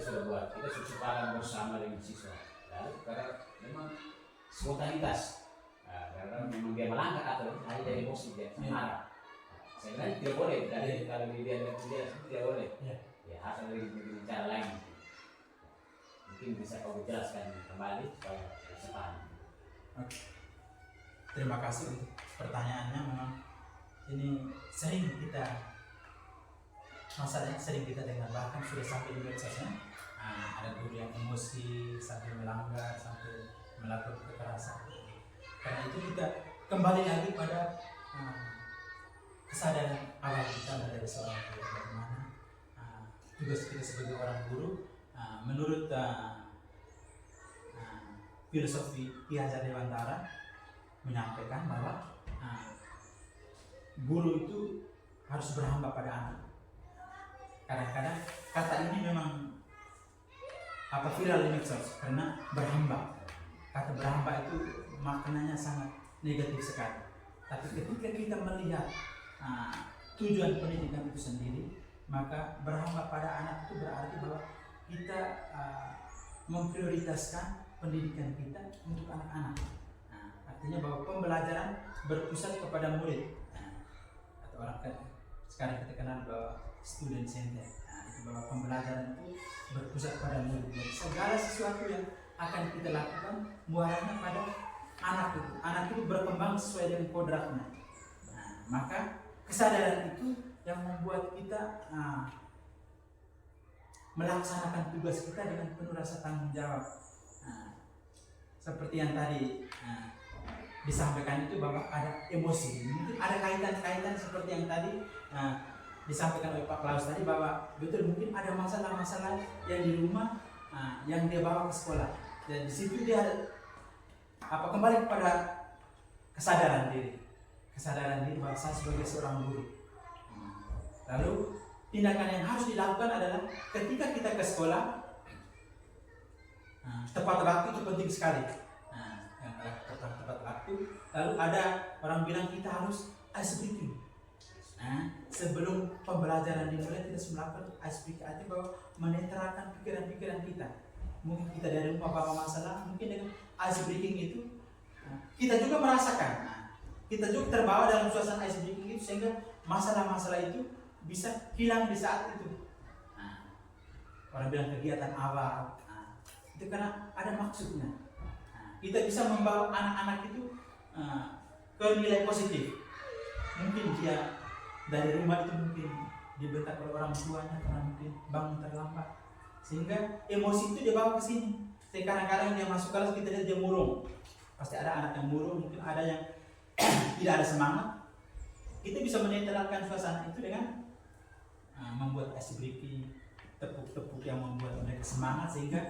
sudah sepakat bersama dengan siswa. Lalu karena memang spontanitas, karena memang dia melanggar aturan, hanya dari emosi dia marah. Saya bilang tidak boleh, kalau dia tidak boleh. Ya harus ada cara lain. Mungkin bisa kau jelaskan kembali supaya bisa paham. Oke. Terima kasih untuk pertanyaannya. Memang ini sering kita dengar, bahkan sudah sampai di medsosnya. Ada guru yang emosi sampai melanggar, sampai melakukan kekerasan. Karena itu kita kembali lagi pada kesadaran awal kita dari seorang guru, bagaimana tugas kita sebagai orang guru. Menurut filosofi Ki Hajar Dewantara menyampaikan bahwa guru itu harus berhamba pada anak. Kadang-kadang kata ini memang viral di medsos karena berhamba. Kata berhamba itu maknanya sangat negatif sekali. Tapi ketika kita melihat tujuan pendidikan itu sendiri, maka berhamba pada anak itu berarti bahwa kita memprioritaskan pendidikan kita untuk anak-anak. Artinya bahwa pembelajaran berpusat kepada murid, atau orang sekarang kita kenal bahwa student center. Itu bahwa pembelajaran itu berpusat pada murid. Jadi segala sesuatu yang akan kita lakukan muaranya pada anak itu. Anak itu berkembang sesuai dengan kodratnya. Maka kesadaran itu yang membuat kita melaksanakan tugas kita dengan penuh rasa tanggung jawab. Seperti yang tadi disampaikan itu bahwa ada emosi, mungkin ada kaitan-kaitan seperti yang tadi disampaikan oleh Pak Klaus tadi, bahwa betul mungkin ada masalah-masalah yang di rumah yang dia bawa ke sekolah, dan di situ dia kembali kepada kesadaran diri bahwa saya sebagai seorang guru. Lalu tindakan yang harus dilakukan adalah ketika kita ke sekolah, tepat waktu itu penting sekali. Tepat waktu. Lalu ada orang bilang kita harus ice breaking. Sebelum pembelajaran dimulai kita harus melakukan ice breaking, artinya bahwa menetralkan pikiran-pikiran kita. Mungkin kita dari rumah bawa masalah, mungkin dengan ice breaking itu kita juga merasakan. Kita juga terbawa dalam suasana ice breaking itu sehingga masalah-masalah itu bisa hilang di saat itu. Orang bilang kegiatan awal, itu karena ada maksudnya. Kita bisa membawa anak-anak itu ke nilai positif. Mungkin dia dari rumah itu mungkin dibentak oleh orang tuanya karena mungkin bangun terlambat, sehingga emosi itu dia bawa ke sini. Kadang-kadang dia masuk kelas kita lihat dia murung. Pasti ada anak yang murung, mungkin ada yang tidak ada semangat. Kita bisa menetralkan suasana itu dengan membuat ice breaking, tepuk-tepuk yang membuat mereka semangat sehingga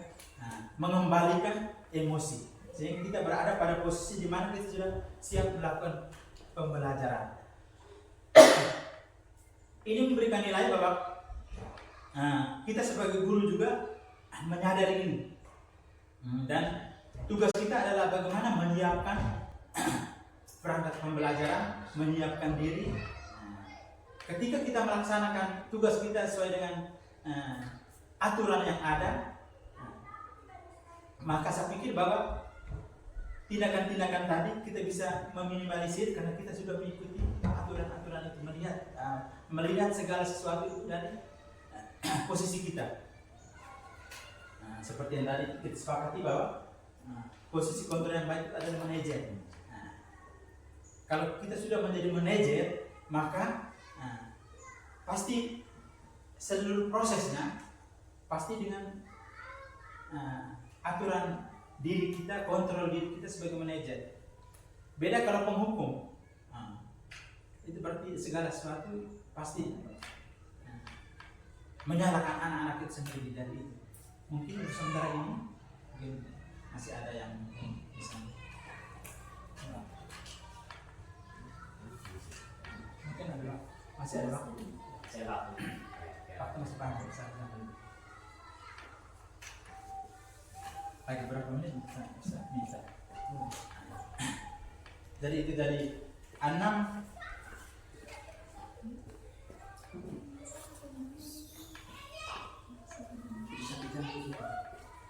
mengembalikan emosi, sehingga kita berada pada posisi di mana kita sudah siap melakukan pembelajaran. Ini memberikan nilai bahwa kita sebagai guru juga menyadari ini, dan tugas kita adalah bagaimana menyiapkan perangkat pembelajaran, menyiapkan diri. Ketika kita melaksanakan tugas kita sesuai dengan aturan yang ada, Maka saya pikir bahwa tindakan-tindakan tadi kita bisa meminimalisir karena kita sudah mengikuti aturan-aturan itu, melihat segala sesuatu itu dari posisi kita. Seperti yang tadi kita sepakati bahwa posisi kontrol yang baik itu adalah manajer. Kalau kita sudah menjadi manajer, maka pasti seluruh prosesnya pasti dengan aturan diri kita, kontrol diri kita sebagai manajer. Beda kalau penghukum, itu berarti segala sesuatu pasti menyalahkan anak-anak itu sendiri dari itu. Mungkin untuk sementara ini mungkin masih ada yang bisa. Mungkin ada masih ada waktu. Waktu masih panjang lagi berapa menit bisa. Jadi itu dari 6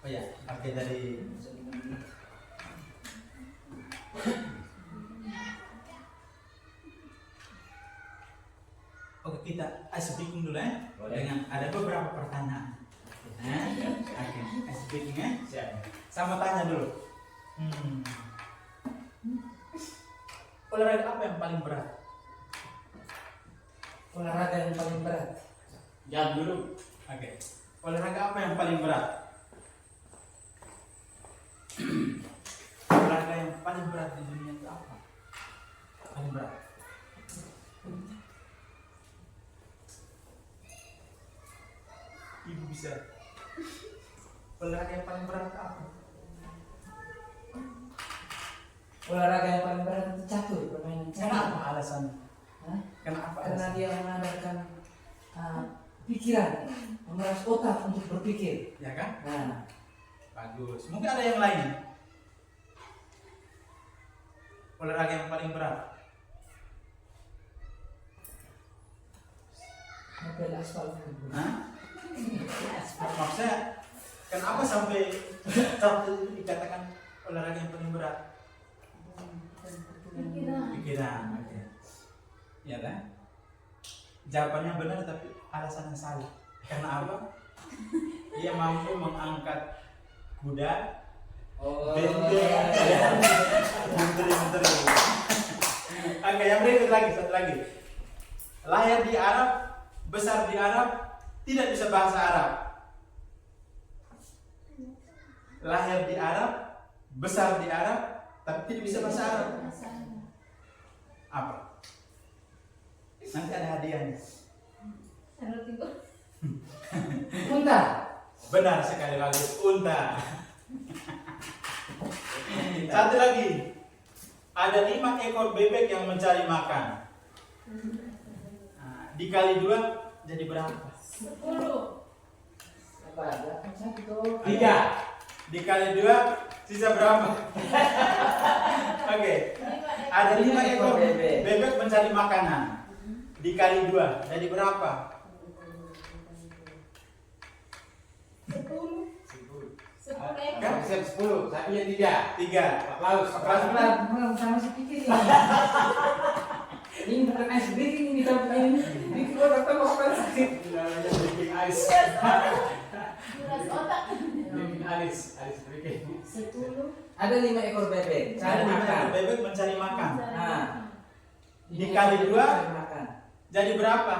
oh ya, oke dari oke kita ice breaking dulu ya. Dengan ada beberapa pertanyaan. Oke, ice breaking ya. Siap. Sama tanya dulu. Olahraga apa yang paling berat? Olahraga yang paling berat. Jam dulu. Oke. Olahraga apa yang paling berat? Olahraga yang paling berat di dunia itu apa? Paling berat. Ibu bisa. Olahraga yang paling berat itu apa? Olahraga yang paling berat itu catur, permainan catur. Kenapa alasannya? Hah? Kenapa Karena alasannya? dia mengandalkan pikiran, memeras otak untuk berpikir. Ya kan? Nah, Bagus. Mungkin ada yang lain. Olahraga yang paling berat. mobil aspal. Hah? Maksudnya kenapa sampai dikatakan olahraga yang paling berat? Pikiran. Oke. Ya kan? Jawabannya benar tapi alasannya salah. Karena apa? Dia mampu mengangkat kuda, benteng, menteri. Oke, yang berikut lagi, satu lagi. Lahir di Arab, besar di Arab, tidak bisa bahasa Arab. Lahir di Arab, besar di Arab, tapi tidak bisa bahasa Arab. Apa? Nanti ada hadiahnya. Unta. Benar sekali, bagus. Unta. Satu lagi. Ada 5 ekor bebek yang mencari makan. Nah, dikali 2 jadi berapa? 10. Apa ada? 1, 3. Dikali 2 sisa berapa? Oke. Ada 5 ekor bebek mencari makanan. Dikali 2 jadi berapa? 10 ekor. Kan? Siap 10, saya punya 3. 3. Aplaus. Belum sama si pikir ini. Ini bukan ice breaking ini tapi ini keluar atau bukan sakit. Namanya breaking ice. Jelas otak. Breaking ice breaking. 10. Ada 5 ekor bebek. Ada Cari 5 makan. ekor bebek mencari makan. Nah, Dikali 2 cari makan. jadi berapa?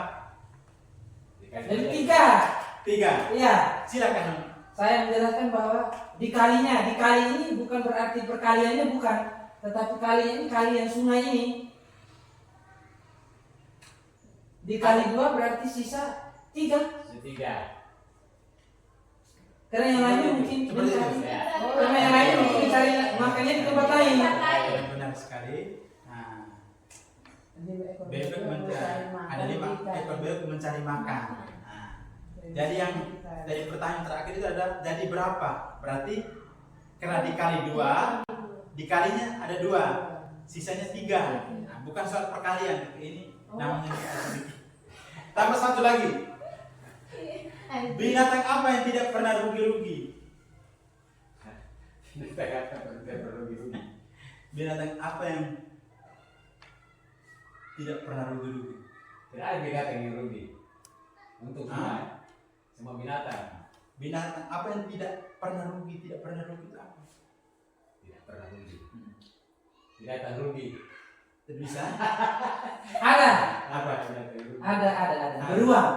Jadi 3. 3. Iya. Silakan. Saya menjelaskan bahwa dikali ini bukan berarti perkaliannya bukan, tetapi kali ini kali yang sungai ini. Dikali 2 berarti sisa 3. 3. Karena yang lainnya mungkin Seperti itu. mencari, karena yang lainnya mungkin cari makannya di tempat lain. Benar sekali. Nah, bebek ada 5 ekor bebek mencari makan. Nah, jadi yang dari pertanyaan terakhir itu ada jadi berapa? Berarti karena dikali 2, dikalinya ada 2, sisanya 3. Nah, bukan soal perkalian ini namanya sedikit. Tambah satu lagi. Binatang apa yang tidak pernah rugi-rugi? Kita katakan rugi. Binatang apa yang tidak pernah rugi-rugi? Tidak ada binatang yang rugi. Untuk kita, semua binatang Binatang apa yang tidak pernah rugi? Tidak pernah rugi itu apa? tidak pernah rugi. Binatang rugi. Tidak bisa? Ada, Apa binatang rugi? ada. Beruang.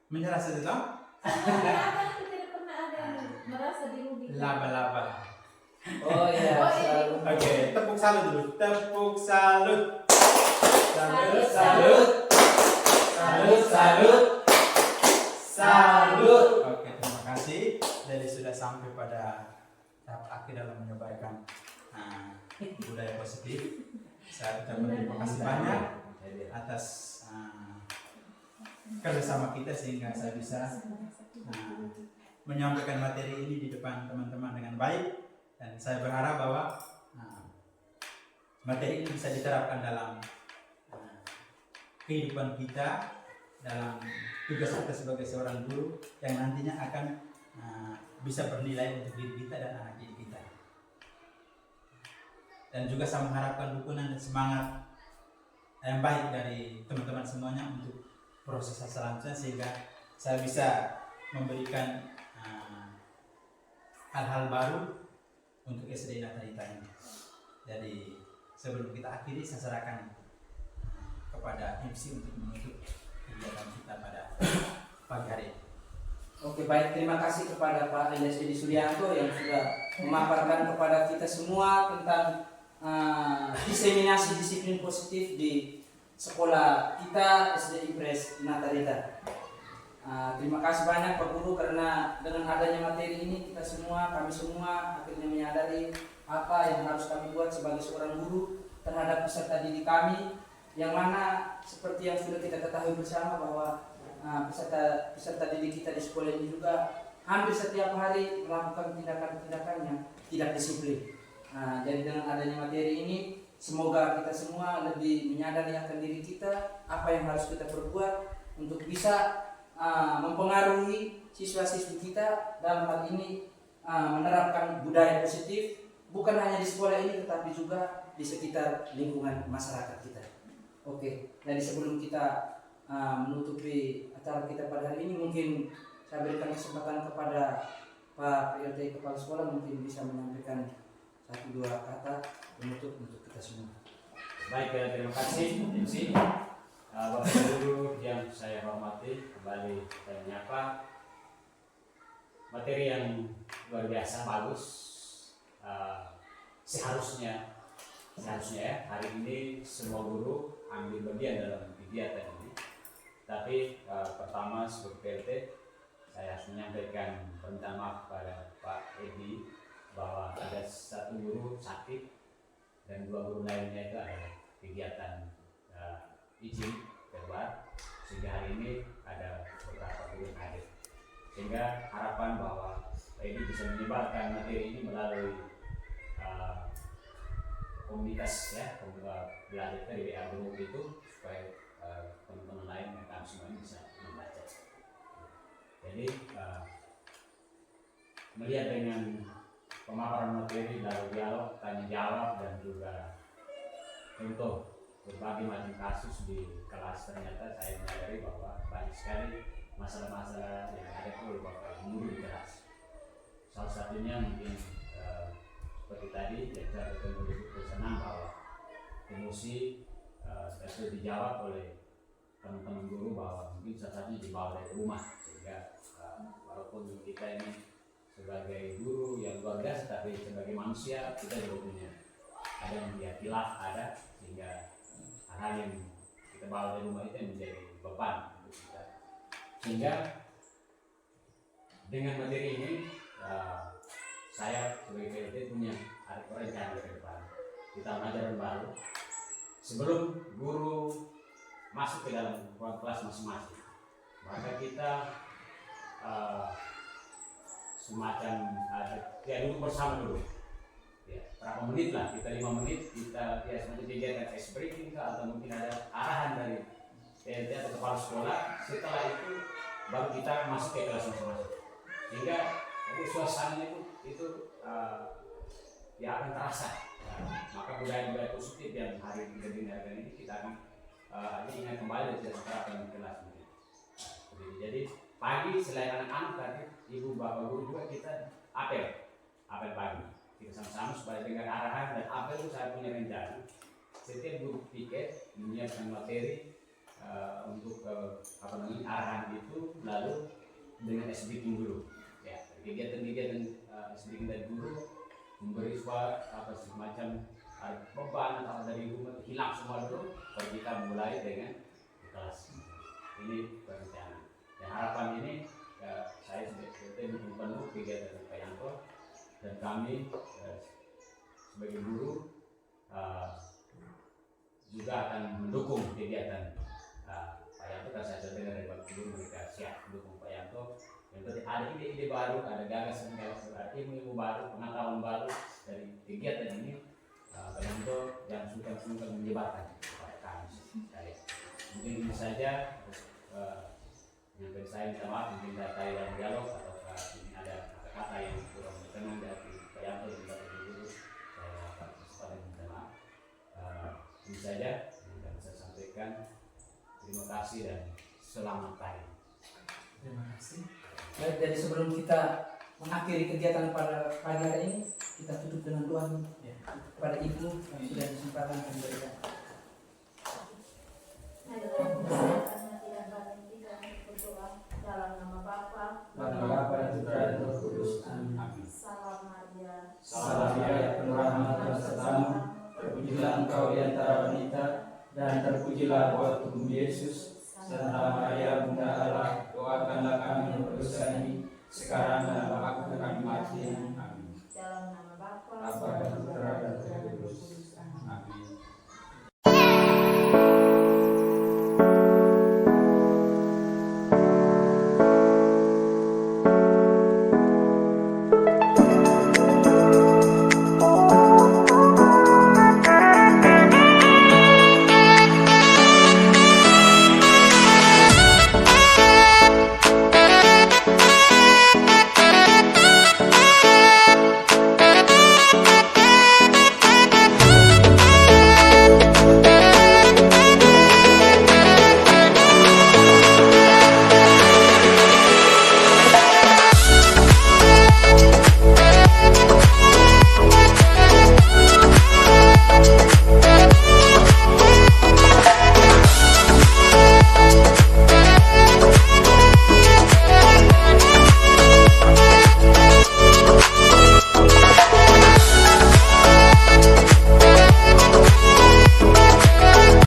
Menyerah saja toh? Binatang itu tidak pernah ada yang merasa dirugikan. Laba-laba. Oh iya, Oh, iya. selalu. Oke, tepuk salut dulu. Tepuk salut. Salut, Salut. Salut. Oke, terima kasih. Jadi sudah sampai pada tahap akhir dalam menyebarkan budaya positif. Saya ucapkan terima kasih banyak atas kerjasama kita sehingga saya bisa menyampaikan materi ini di depan teman-teman dengan baik, dan saya berharap bahwa materi ini bisa diterapkan dalam kehidupan kita, dalam tugas kita sebagai seorang guru yang nantinya akan bisa bernilai untuk diri kita dan anak didik kita. Dan juga saya mengharapkan dukungan dan semangat yang baik dari teman-teman semuanya untuk proses selanjutnya, sehingga saya bisa memberikan hal-hal baru untuk SD Natalita ini. Jadi sebelum kita akhiri, saya serahkan kepada MC untuk menutup kegiatan kita pada pagi hari ini. Oke, baik, terima kasih kepada Pak Elias Edi Suryanto yang sudah memaparkan kepada kita semua tentang diseminasi disiplin positif di sekolah kita SD Impres Natalita. Terima kasih banyak Pak Guru, karena dengan adanya materi ini kami semua akhirnya menyadari apa yang harus kami buat sebagai seorang guru terhadap peserta didik kami, yang mana seperti yang sudah kita ketahui bersama bahwa peserta didik kita di sekolah ini juga hampir setiap hari melakukan tindakan-tindakan yang tidak disiplin. Jadi dengan adanya materi ini, semoga kita semua lebih menyadari akan diri kita, apa yang harus kita perbuat untuk bisa mempengaruhi siswa-siswi kita dalam hal ini menerapkan budaya positif, bukan hanya di sekolah ini tetapi juga di sekitar lingkungan masyarakat kita. Oke, jadi sebelum kita menutupi acara kita pada hari ini, mungkin saya berikan kesempatan kepada Pak PLT Kepala Sekolah, mungkin bisa menyampaikan 1-2 kata penutup untuk kita semua. Baik, terima kasih MC. Bapak Guru yang saya hormati, kembali saya menyapa. Materi yang luar biasa, bagus. Seharusnya ya hari ini semua guru ambil bagian dalam kegiatan ini. Tapi pertama sebagai PLT, saya harus menyampaikan permintaan maaf kepada Pak Edi bahwa ada 1 guru sakit dan 2 guru lainnya itu ada kegiatan izin keluar, sehingga hari ini ada beberapa guru yang hadir. Sehingga harapan bahwa ini bisa menyebarkan materi ini melalui komunitas ya, belajar dari guru itu, supaya teman-teman lain yang kami semua ini bisa membaca. Jadi melihat dengan pemaparan materi dari dialog, tanya jawab, dan juga contoh berbagai macam kasus di kelas, ternyata saya menyadari bahwa banyak sekali masalah-masalah yang ada oleh Bapak Guru di kelas. Salah satunya mungkin seperti tadi yang saya ketemu di senang bahwa emosi sudah dijawab oleh teman-teman guru bahwa mungkin salah satunya dibawa dari rumah, sehingga walaupun kita ini sebagai guru yang luar biasa, tapi sebagai manusia kita juga punya ada yang dia hilaf, ada, sehingga hal yang kita bawa dari rumah itu yang menjadi beban untuk kita. Sehingga dengan materi ini saya sebagai PLT punya rencana ke depan di tahun ajaran baru, sebelum guru masuk ke dalam ruang kelas masing-masing, maka kita semacam duduk bersama dulu ya, berapa menit lah, kita 5 menit, kita ya semacam kegiatan ice breaking atau mungkin ada arahan dari PLT atau kepala sekolah. Setelah itu baru kita masuk ke kelas masing-masing, sehingga Tapi suasananya itu ya akan terasa. Maka budaya-budaya positif yang hari ini kita dengarkan ini kita akan ingat kembali dan kita terapkan di kelas ini. Jadi pagi selain anak-anak tadi ibu bapak guru juga kita apel pagi. Kita sama-sama supaya dengar arahan, dan apel itu saya punya rencana. Setiap guru piket menyiapkan materi untuk arahan itu, lalu dengan speaking dulu. Ya, kegiatan-kegiatan speaking dari guru memberi semacam beban atau dari rumah hilang semua dulu, baru kita mulai dengan kelas. Ini perencanaan. Dan harapan ini saya sudah dukung penuh kegiatan Pak Yanto, dan kami sebagai guru juga akan mendukung kegiatan Pak Yanto. Karena saya sudah dengar dari Pak Guru mereka siap mendukung Pak Yanto. Yang penting ada ide-ide baru, ada gagasan-gagasan, ilmu baru, pengetahuan baru dari kegiatan ini. Pak Yanto yang suka menyebarkan kepada kami sekalian. Mungkin ini saja. Yang saya minta maaf mungkin data dalam dialog atau ini ada kata-kata yang kurang berkenan dari Pak Yanto dan Bapak Guru. Saya minta maaf. Ini saja yang dapat saya sampaikan. Terima kasih dan selamat pagi. Terima kasih. Baik, jadi sebelum kita mengakhiri kegiatan pada pagi hari ini, kita tutup dengan doa kepada Ibu yang sudah disempatkan memberikan. Marilah kita hati dan batin kita untuk berdoa dalam nama Bapa, Bapa dan Putra dan Roh Kudus. Amin. Salam Maria. Salam Maria, penuh rahmat Tuhan sertamu. Terpujilah engkau di antara wanita, dan terpujilah buah tubuhmu Yesus. Santa Maria, Bunda Allah, doakanlah kami yang berdosa ini, sekarang dan waktu kami mati. Amin. Dalam nama Bapa, Bapa dan Putra dan Roh Kudus. Amin.